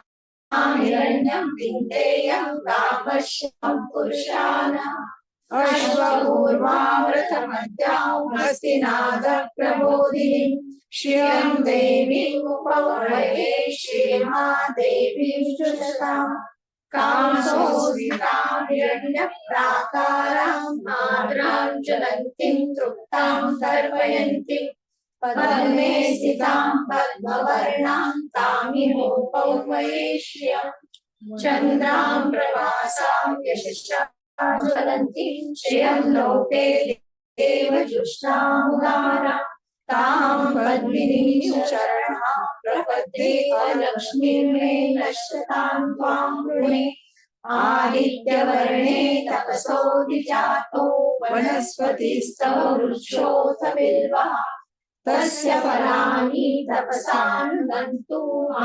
हिरण्यं विन्देयं कामश्यं पुरुषाणाम् अश्वपूर्वामृतमद्यां हस्तिनादप्रबोधिनीं श्रियं देवीमुपवर्ये श्रीमादेवीं शुचतां कामसोऽस्मितां हिरण्यप्राकारां आर्द्रां ज्वलन्तीं तृप्तां तर्पयन्तीं पद्मे स्थितां पद्मवर्णां तामिहोपवर्ये श्रियं चन्द्रां प्रभासां यशसा ज्वलन्तीं श्रियं लोके देवजुष्टामुदारां तां पद्मिनीं शरणं प्रपद्ये लक्ष्मीं मे नश्यतां त्वां वृणे आदित्यवर्णे तपसोऽधिजातो वनस्पतिस्तव वृक्षोऽथ बिल्वः तस्य फलानि तपसानुदन्तु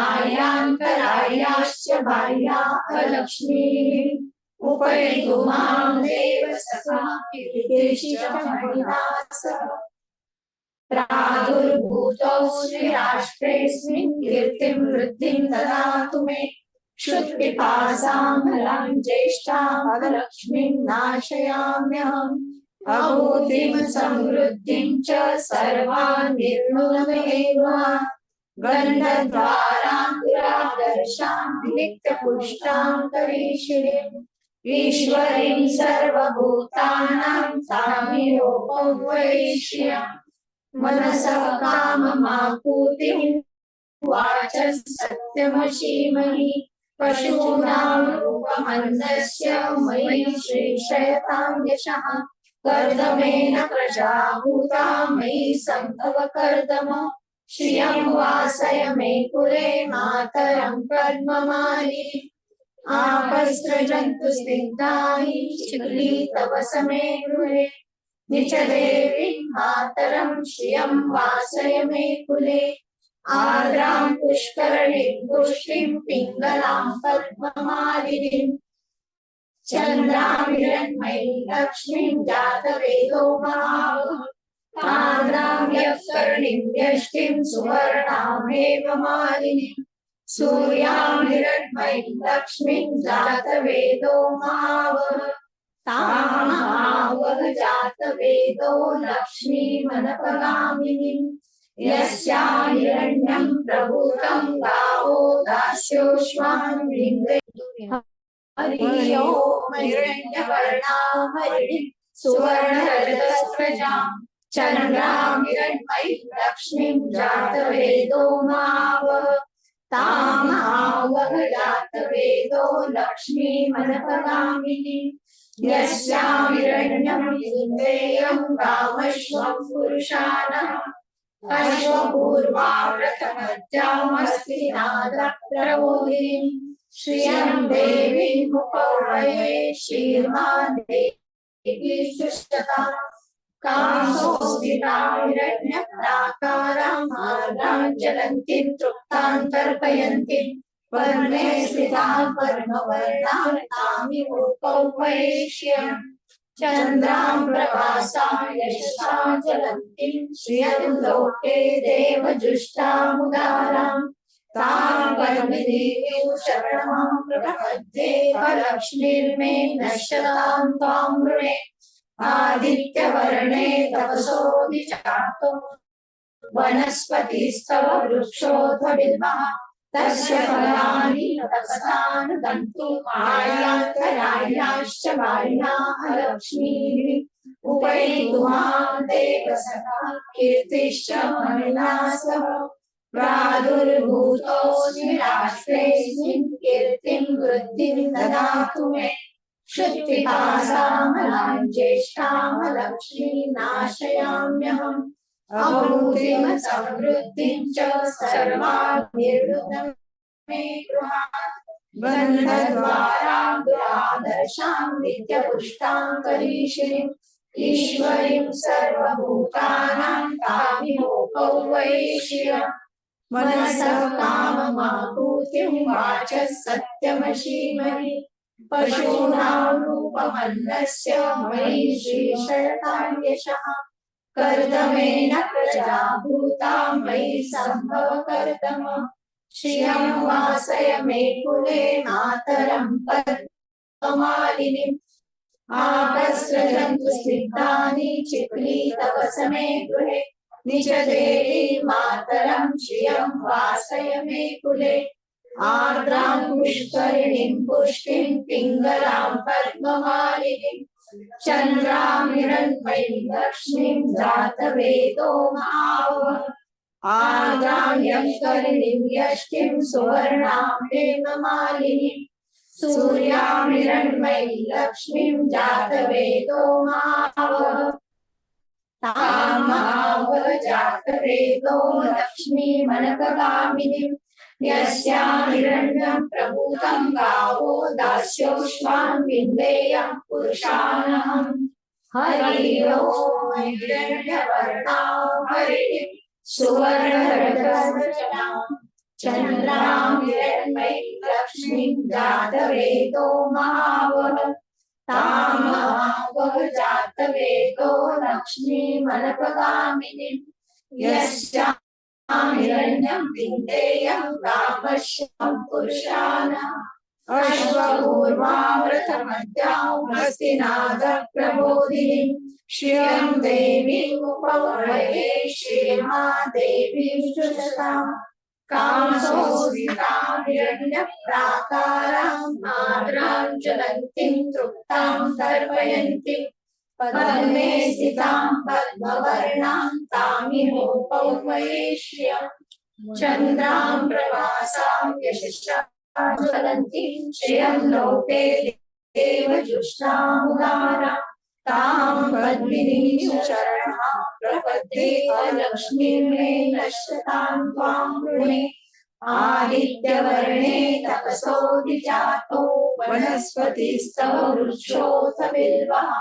आयान्तरायाश्च बाह्याः लक्ष्मीः उपैतु मां देव सखा कीर्तिश्च प्रादुर्भूतो श्रीराष्ट्रेऽस्मिन् कीर्तिं वृद्धिं ददातु मे क्षुत्पिपासामलां ज्येष्ठां लक्ष्मीं नाशयाम्यहम् अभूतिं समृद्धिं च सर्वान् निर्मूलमेव गन्धद्वारां दुरादर्शां नित्यपुष्टां करीषिणीम् ईश्वरीं सर्वभूतानां तामिहोपवर्ये श्रियम् मनसः काममापूतिं वाचः सत्यमशीमहि पशूनां रूपमन्दस्य मयि श्रेषयतां यशः कर्दमेन प्रजा भूता मयि सम्भव कर्दम श्रियं वासय मे कुले मातरं पद्ममाली आपस्रजन्तु स्निग्धाहि चिक्ली तव समे गृहे निचदेवीं मातरं श्रियं वासय मे कुले आर्द्रां पुष्करणीं पुष्टिं पिङ्गलां पद्ममालिनीं चन्द्रां हिरण्मयीं लक्ष्मीं जातवेदो महावः आर्द्रां यत्कर्णीं व्यष्टिं सुवर्णामेव मालिनीं सूर्यां हिरण्मयीं लक्ष्मीं जातवेदो महावः तां महावः जातवेदो लक्ष्मीमनपगामिनीं यस्यां हिरण्यं प्रभूतं गावो दास्योश्वान् विन्द्रयन्तु हरि ओम हिरण्यवर्णां हरिणीं सुवर्णरजस्रजां चन्द्रां हिरण्मयीं लक्ष्मीं जातवेदो महावः तां महावः जातवेदो लक्ष्मीमनपगामिनीं यस्यां हिरण्यं विन्देयं कामश्वं पुरुषाणाम् अश्वपूर्वाव्रतमध्यामस्तिनादप्रबोधिनीं श्रियं देवीमुपवर्ये श्रीमादेवी शुचतां कामसोऽस्मितां हिरण्यप्राकारां आर्द्रां ज्वलन्तीं तृप्तां तर्पयन्तीं पद्मे स्थितां पद्मवर्णां तामिहोपवर्ये श्रियम् चन्द्रां प्रभासां यशसा ज्वलन्तीं श्रियं लोके देवजुष्टामुदारां तां पद्मिनीं शरणं प्रपद्ये लक्ष्मीर्मे नश्यतां त्वां वृणे आदित्यवर्णे तपसोऽधिजातो वनस्पतिस्तव वृक्षोऽथ बिल्वः तस्य फलानि तपसानुदन्तु आयान्तरायाश्च बाह्याः लक्ष्मीः उपैतु मां देव सखा कीर्तिश्च महिलासः प्रादुर्भूतोऽस्मि राष्ट्रेऽस्मिन् कीर्तिं वृद्धिं ददातु मे क्षुत्पिपासामलां ज्येष्ठां लक्ष्मीं नाशयाम्यहम् अभूतिं समृद्धिं च सर्वान् निर्वृतं मे गृहात् गन्धद्वारां दुरादर्शां नित्यपुष्टां करीषिणीम् ईश्वरीं सर्वभूतानां तामिहोपवर्ये श्रियम् मनसः काममापूतिं अभूतिं वाचः सत्यमशीमहि पशूनां रूपमन्नस्य मयि श्रीशयतां यशः कर्दमेन प्रजा भूता मयि सम्भव कर्दम श्रियं वासय मे कुले मातरं पद्ममालिनीम् आपस्रजन्तु स्निग्धानि चिक्लीतवसमे गृहे निजदेवी मातरं श्रियं वासय मे कुले आर्द्रां पुष्करिणीं पुष्टिं पिङ्गलां पद्ममालिनीं चन्द्रां हिरण्मयीं लक्ष्मीं जातवेदो महावः आर्द्रां यक्षकरिणीं यष्टिं सुवर्णां हेममालिनीं सूर्यां हिरण्मयीं लक्ष्मीं जातवेदो महावः तां महावः जातवेदो लक्ष्मीमनकगामिनीं यस्यां हिरण्यं प्रभूतं गावो दास्योष्मान् विन्देयं पुरुषानहम् हरि ओम हिरण्यवर्णां हरिणीं सुवर्णरजस्वचनां चन्द्रां हिरण्मयीं लक्ष्मीं जातवेदो महावः तां महावः जातवेदो लक्ष्मीमनपगामिनीं यस्यां हिरण्यं विन्देयं कामश्यं पुरुषाणाम् अश्वपूर्वामृतमद्यां हस्तिनादप्रबोधिनीं श्रियं देवीम् उपवर्ये श्रीमादेवीं शुचतां कामसंस्थितां हिरण्यप्राकारां आर्द्रां ज्वलन्तीं तृप्तां तर्पयन्तीं पद्मे स्थितां पद्मवर्णां तामिहोपौर्वये श्रियं चन्द्रां प्रभासां यशसा ज्वलन्तीं श्रियं लोके देवजुष्टामुदारां तां पद्मिनीं शरणां प्रपद्ये लक्ष्मीं मे नश्यतां त्वां वृणे आदित्यवर्णे तपसोऽधिजातो वनस्पतिस्तव वृक्षोऽथ बिल्वः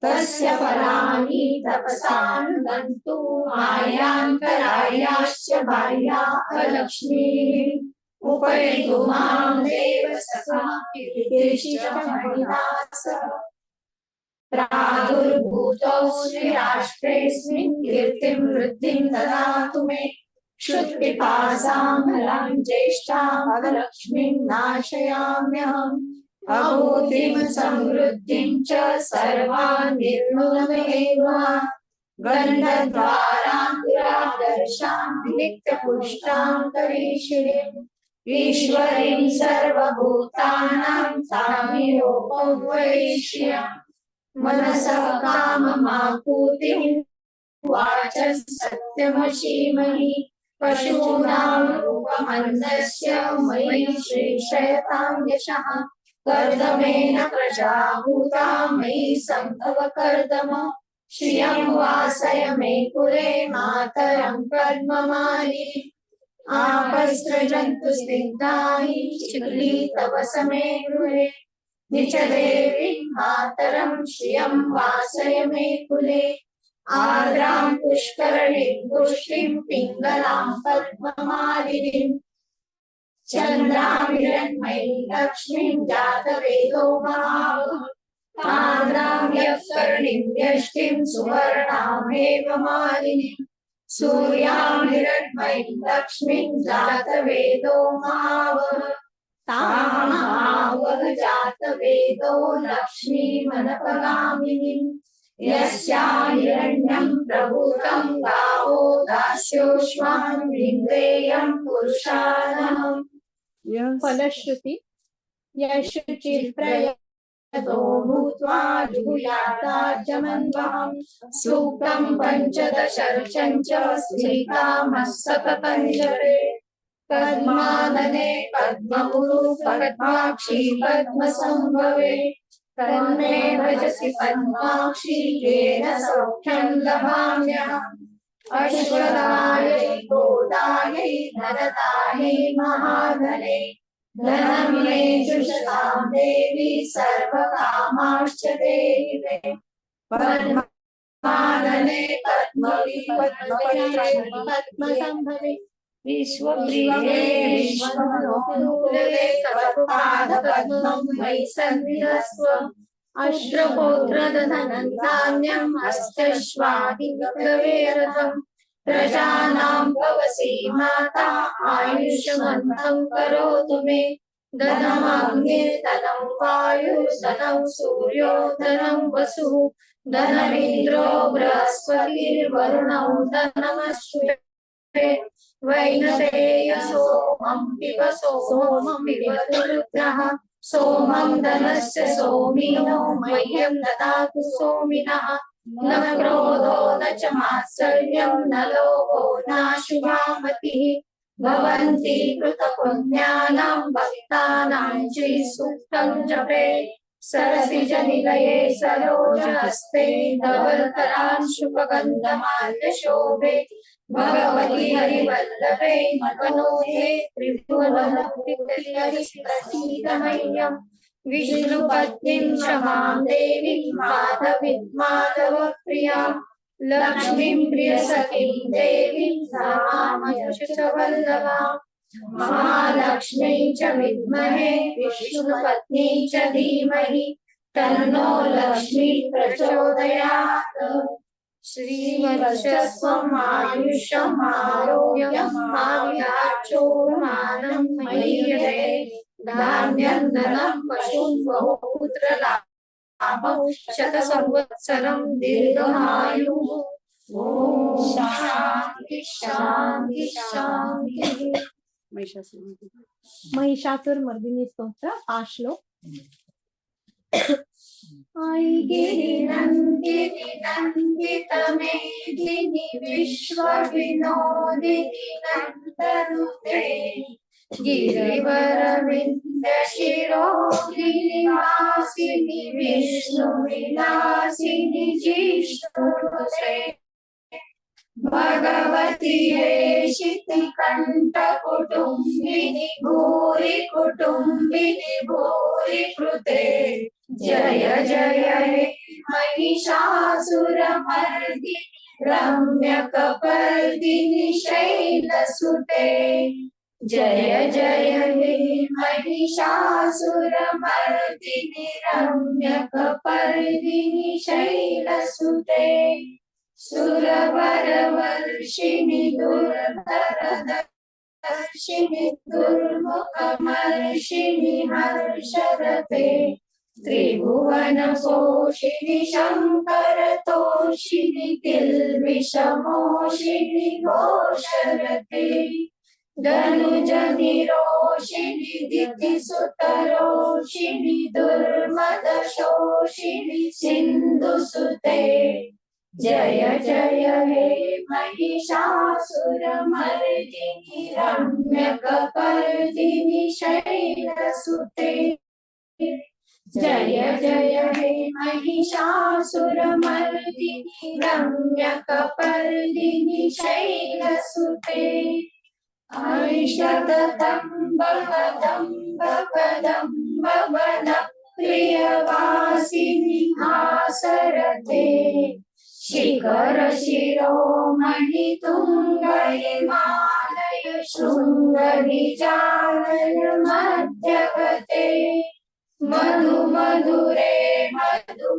तस्य फलानि तपसानुदन्तु मायान्तरायाश्च बाह्याः लक्ष्मीः उपैतु मां देव सखा कीर्तिश्चमहिनासः प्रादुर्भूतो श्रीराष्ट्रेऽस्मिन् कीर्तिं वृद्धिं ददातु मे क्षुत्पिपासामलां ज्येष्ठां लक्ष्मीं नाशयाम्यहम् अभूतिं समृद्धिं च सर्वान् निर्मूलमेव गन्धद्वारान्तरादर्शां नित्यपुष्टां करीशिणीम् ईश्वरीं सर्वभूतानां तामिहोपौर्वैश्यम् मनसः काममापूतिं वाचः सत्यमशीमहि पशूनां रूपमन्नस्य मयि श्रीशयतां यशः कर्दमेन प्रजा भूता मयि सम्भव कर्दम श्रियं वासय मे कुले मातरं पद्ममालिनीम् आपस्रजन्तु स्निग्धानि चिक्लीतवसमे गृहे निजदेवी मातरं श्रियं वासय मे कुले आर्द्रां पुष्करिणीं पुष्टिं पिङ्गलां पद्ममालिनीं चन्द्रां हिरण्मयीं लक्ष्मीं जातवेदो महावः आर्द्रां यक्षकरिणीं यष्टिं सुवर्णां हेममालिनीं सूर्यां हिरण्मयीं लक्ष्मीं जातवेदो महावः तां महावः जातवेदो लक्ष्मीमनपगामिनीं यस्यां हिरण्यं प्रभूतं गावो दास्योष्मान् विन्देयं पुरुषानहम् फलश्रुति यशुचिप्रयतो भूत्वा जुहुयाताजमन्वहं सूक्तं पञ्चदशर्षं च स्वीकामः सततं जपे पद्मादने पद्मपुरु पद्माक्षी पद्मसंभवे तन्मे भजसि पद्माक्षी येन सौख्यं लभाम्यहम् अश्वदायै गोदायै धनदायै महाधने धनं मे जुषतां देवी सर्वकामाश्च देहि मे पद्मादने पद्मवि पद्मसंभवे विश्वप्रिये विश्वमनोनुकूले तत्पादपद्मं मयि सन्निधस्व अश्रपौत्रधनन्धान्यं हस्तश्वादिगवेरथं प्रजानां भवसि माता आयुष्मन्तं करोतु मे धनमग्निर्धनं वायुर्धनं सूर्यो धनं वसुः धनमिन्द्रो बृहस्पतिर्वरुणो धनमश्वे वैनतेय सोमं पिब सोमं पिबतु रुद्रः सोमं धनस्य सोमिनो मह्यं ददातु सोमिनः न क्रोधो न च मात्सर्यं न लोभो नाशुभा मतिः भवन्ति कृतपुण्यानां भक्तानां श्रीसूक्तं जपे सरसिजनिलये सरोजहस्ते धवलतरांशुपगन्धमाल्यशोभे भगवति हरिवल्लभे मनोहे त्रिभुवनमह्यं विष्णुपत्नीं क्षमां देवीं माधवीं माधवप्रियां लक्ष्मीं प्रियसखीं देवीं नमाम्यच्युतवल्लभां महालक्ष्मी च विद्महे विष्णुपत्नी च धीमहि तन्नो लक्ष्मी प्रचोदयात् श्रीवर्चस्वम् आयुष्यम् आरोग्यम् आव्याचोमानं मय्यते धान्यं धनं पशुं बहुपुत्रलाभं शतसंवत्सरं दीर्घमायुः ॐ शान्ति शान्ति शान्ति। महिषासुर मर्दिनी स्तोत्र 5 श्लोक। गिरिनन्दिनि नन्दितमेदिनि विश्वविनोदिनि नन्दनुते गिरिवरविन्दशिरोगिरिवासिनि विष्णुविलासिनि जिष्णुते भगवती हेशितिकण्ठकुटुम्बिनि भूरि कुटुम्बिनि भूरि कृते जय जय हे महिषासुरमर्दिनि रम्यकपर्दिनि शैलसुते जय जय हे महिषासुरमर्दिनि रम्यकपर्दिनि शैलसुते सुरवरवर्षिणि दुर्धरदर्शिनि दुर्मुखमर्षिणि हर्षरते त्रिभुवनपोषिणि शङ्करतोषिणि किल्बिषमोषिणि घोषरते धनुजनिरोषिणि दितिसुतरोषिणि दुर्मदशोषिणि सिन्धुसुते जय जय हे महिषासुरमर्दिनि रम्यकपर्दिनि शैलसुते जय जय हे महिषासुरमर्दिनि रम्यकपर्दिनि शैलसुते ऐषदम्बकदम्बकदम्बवन प्रियवासिनि हासरते शिखर शिरोमणि तुंग हिमालय शृंग निजानन मध्यगते मधु मधुरे मधु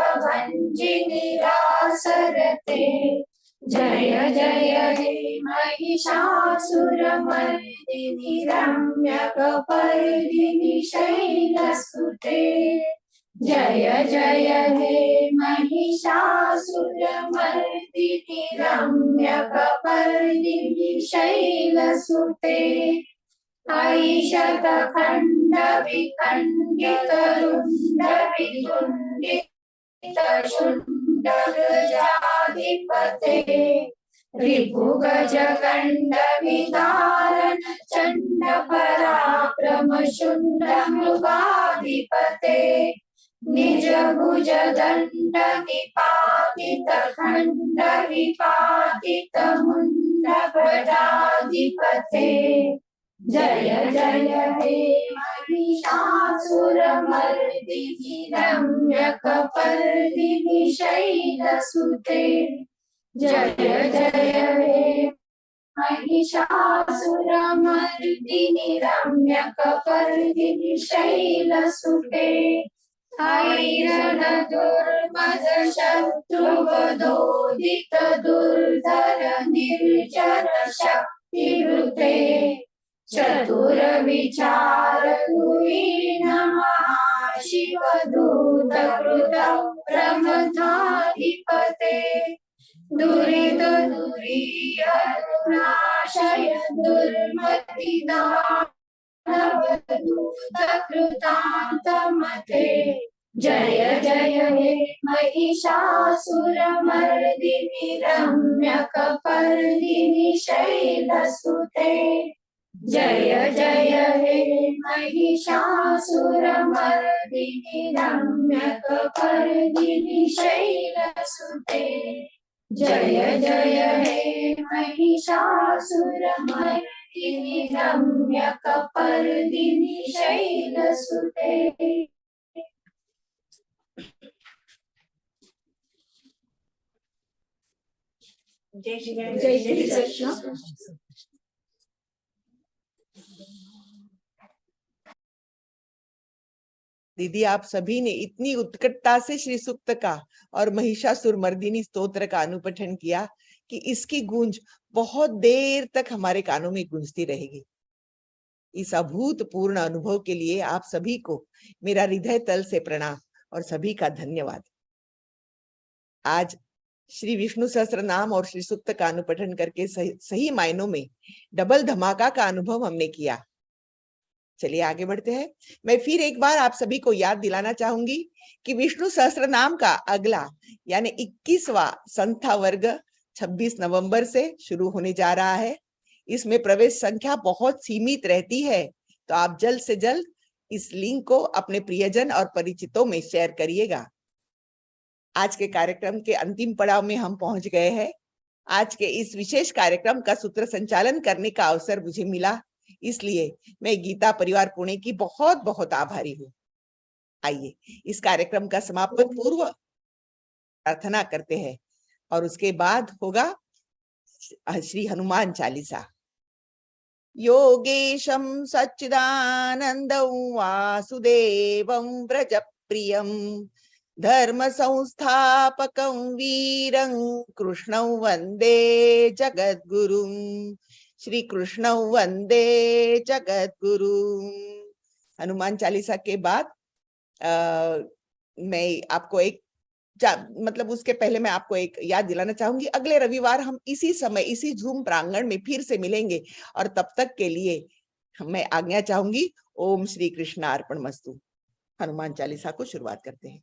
कैटभञ्जिनि रासरते जय जय हे महिषासुरमर्दिनि रम्यकपर्दिनि शैलसुते जय जय हे महिषासुरमर्दिनि रम्यकपर्दिनि शैलसुते ऐशतखण्ड विखण्डितरुण्ड वितुण्डितशुण्ड गजाधिपते रिपुगजगण्ड विदारण चण्ड पराक्रम शुण्ड मृगाधिपते निज भुज दण्ड निपातित खण्ड विपातित मुण्ड भटाधिपते जय जय हे महिषासुरमर्दिनि रम्यकपर्दिनि शैलसुते जय जय हे महिषासुरमर्दिनि रम्यकपर्दिनि शैलसुते ऐरणदुर्मद शत्रुवधोदित दुर्धर निर्जर शक्तिवृते चतुरविचार धुरीण महाशिवदूत कृत प्रमथाधिपते दुरित दुरीयनाशय दुर्मति दानवदूत कृतान्तमते जय जय हे महिषासुरमर्दिनि रम्यकपर्दिनि शैलसुते जय जय हे महिषासुरमर्दिनि रम्यकपर्दिनि शैलसुते जय जय हे महिषासुरमर्दिनि रम्यकपर्दिनि शैलसुते जय श्री जय श्री कृष्ण। दीदी, आप सभी ने इतनी उत्कटता से श्री सूक्त का और महिषासुरमर्दिनी स्तोत्र का अनुपठन किया कि इसकी गूंज बहुत देर तक हमारे कानों में गूंजती रहेगी। इस अभूतपूर्ण अनुभव के लिए आप सभी को मेरा हृदय तल से प्रणाम और सभी का धन्यवाद। आज श्री विष्णु सहस्त्र नाम और श्री सूक्त का अनुपठन करके सही मायनों में डबल धमाका का अनुभव हमने किया। चलिए आगे बढ़ते हैं। मैं फिर एक बार आप सभी को याद दिलाना चाहूंगी कि विष्णु सहस्त्र नाम का अगला यानी 21वां संथा वर्ग 26 नवंबर से शुरू होने जा रहा है। इसमें प्रवेश संख्या बहुत सीमित रहती है, तो आप जल्द से जल्द इस लिंक को अपने प्रियजन और परिचितों में शेयर करिएगा। आज के कार्यक्रम के अंतिम पड़ाव में हम पहुंच गए हैं। आज के इस विशेष कार्यक्रम का सूत्र संचालन करने का अवसर मुझे मिला, इसलिए मैं गीता परिवार पुणे की बहुत बहुत आभारी हूँ। आइए इस कार्यक्रम का समापन पूर्व प्रार्थना करते हैं और उसके बाद होगा श्री हनुमान चालीसा। योगेशं सच्चिदानन्दं वासुदेवं व्रजप्रियं धर्म संस्थापकं वीरं कृष्णं वंदे जगद्गुरुं। श्री कृष्ण वंदे जगद्गुरुं। हनुमान चालीसा के बाद मैं आपको उसके पहले मैं आपको एक याद दिलाना चाहूंगी। अगले रविवार हम इसी समय इसी जूम प्रांगण में फिर से मिलेंगे और तब तक के लिए मैं आज्ञा चाहूंगी। ओम श्री कृष्ण अर्पणमस्तु। हनुमान चालीसा को शुरुआत करते हैं।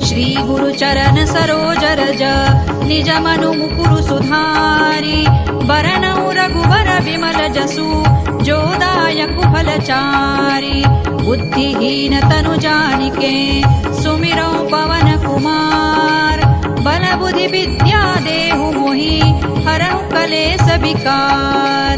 श्री गुरु चरण सरोज रज निज मनु मुकुरु सुधारी बरनउ रघुबर विमल जसु जो दायक फलचारी। बुद्धिहीन तनु जानिके सुमिरौ पवन कुमार बल बुद्धि विद्या देहु मोहि हरहु कलेस विकार।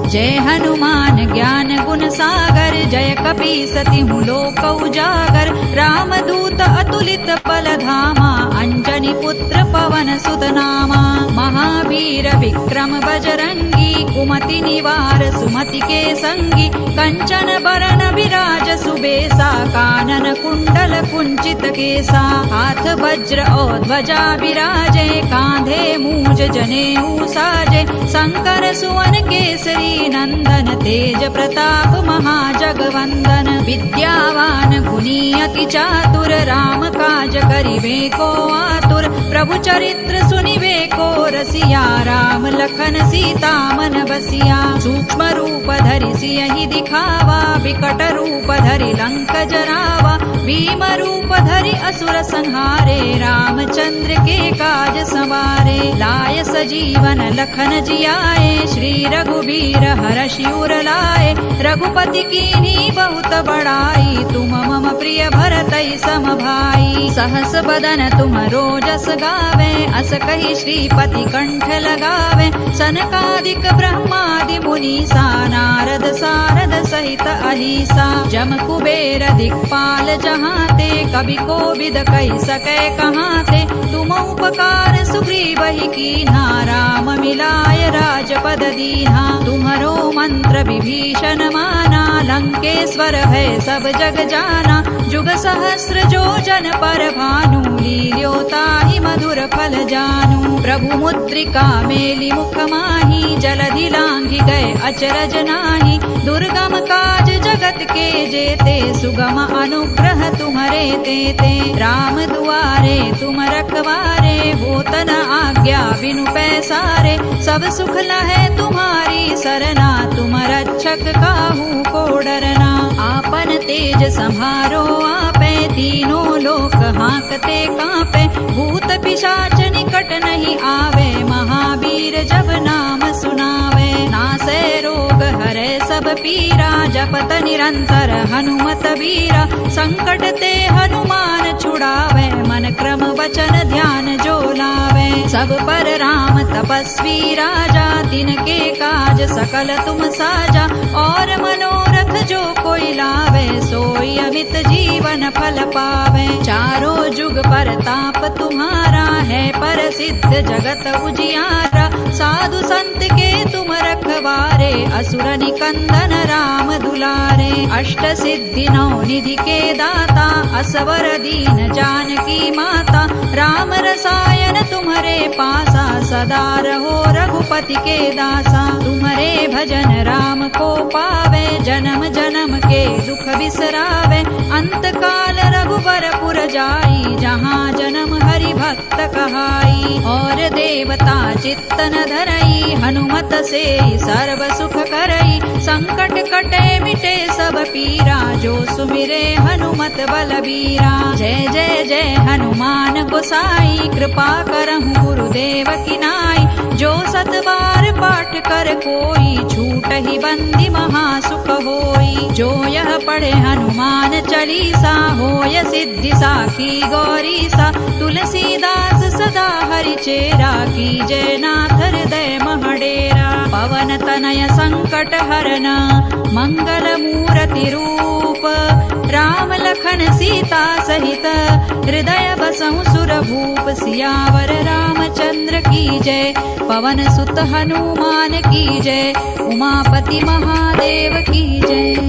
जय हनुमान ज्ञान गुण सागर जय कपीसति लोक उजागर। रामदूत अतुलित बल धामा अंजनी पुत्र पवन सुत नामा। महावीर विक्रम बजरंगी कुमति निवार सुमति के संगी। कंचन बरन विराज सुबेसा कानन कुंडल कुंचित केसा। हाथ वज्र और ध्वजा विराजे कांधे मूज जनेऊ साजे। शंकर सुवन केसरी नंदन तेज प्रताप महाजगवंदन। विद्यावान गुणी अति चातुर राम काज करिबे को आतुर। प्रभु चरित्र सुनिबे को रसिया राम लखन सीता मन बसिया। सूक्ष्म रूप धरि सियहि दिखावा विकट रूप धरि लंक जरावा। भीम रूप धरि असुर संहारे रामचंद्र के काज सवारे। लाय सजीवन लखन जियाए श्री रघुबीर हरषि उर लाए। रघुपति कीन्ही बहुत बड़ाई तुम मम प्रिय भरतहि सम भाई। सहस बदन तुमरो जस गावे, अस कहि श्रीपति कंठ लगावे। सनकादिक ब्रह्मादि मुनीसा, नारद सारद सहित अहिसा। जम कुबेर दिक्पाल जहाते, कवि कोविद कहि सकै कहाते। तुम उपकार सुग्रीव ही कीन्हा, राम मिलाय राजपद दीन्हा। तुम्हरो मंत्र विभीषण माना, लंकेश्वर है सब जग जाना। जुग सहस्र जो जन पर भानु, लील्यो ताहि मधुर फल जानू। प्रभु मुद्रिका मेलि मुख माहि, जलधि लांघि गए अचरज नाही। दुर्गम काज जगत के जेते, सुगम अनुग्रह तुम्हरे तेते। राम दुआरे तुम रखवारे, होत न आज्ञा बिनु पैसारे। सब सुख लहै तुम्हारी सरना, तुम रक्षक काहू को डरना। आपन तेज सम्हारो आपे, तीनों लोक हांकते कांपे। भूत पिशाच निकट नहीं आवे, महावीर जब नाम सुनावे। नासै रोग हरै सब पीरा, जपत निरंतर हनुमत वीरा। संकट ते हनुमान छुड़ावे, मन क्रम वचन ध्यान जो लावे। सब पर राम तपस्वी राजा, तिनके काज सकल तुम साजा। और मनोरथ जो कोई लावे, सोई अमित जीवन फल पावे। चारों जुग पर ताप तुम्हारा है, प्रसिद्ध जगत उजियारा। साधु संत के तुम रखवारे, असुर निकंदन राम दुलारे। अष्ट सिद्धि नौ निधि के दाता, असवर दीन जानकी माता। राम रसायन तुम्हारे पासा, सदा रहो रघुपति के दासा। तुम्हारे भजन राम को पावे, जन्म जन्म के दुख बिसरावे। अंत काल रघुबर पुर जाई, जहाँ जन्म हरि भक्त कहाई। और देवता चित्त न धरई, हनुमत से सर्व सुख करई। संकट कटे मिटे सब पीरा, जो सुमिरे हनुमत बलबीरा। जय जय जय हनुमान गोसाई, कृपा करहु गुरुदेव की नाई। जो सत बार पाठ कर कोई, छूट ही बंदी महासुख होई। जो यह पढ़े हनुमान चालीसा, होय सिद्धि साखी गौरीसा। तुलसीदास सदा हरि चेरा, कीजय नाथ हृदय महडेरा। पवन तनय संकट हरना, मंगल मूर्ति रूप। राम लखन सीता सहित, हृदय बसहु सुर भूप। सियावर रामचंद्र की जय, पवन सुत हनुमान की जय। उमापति महादेव की जय।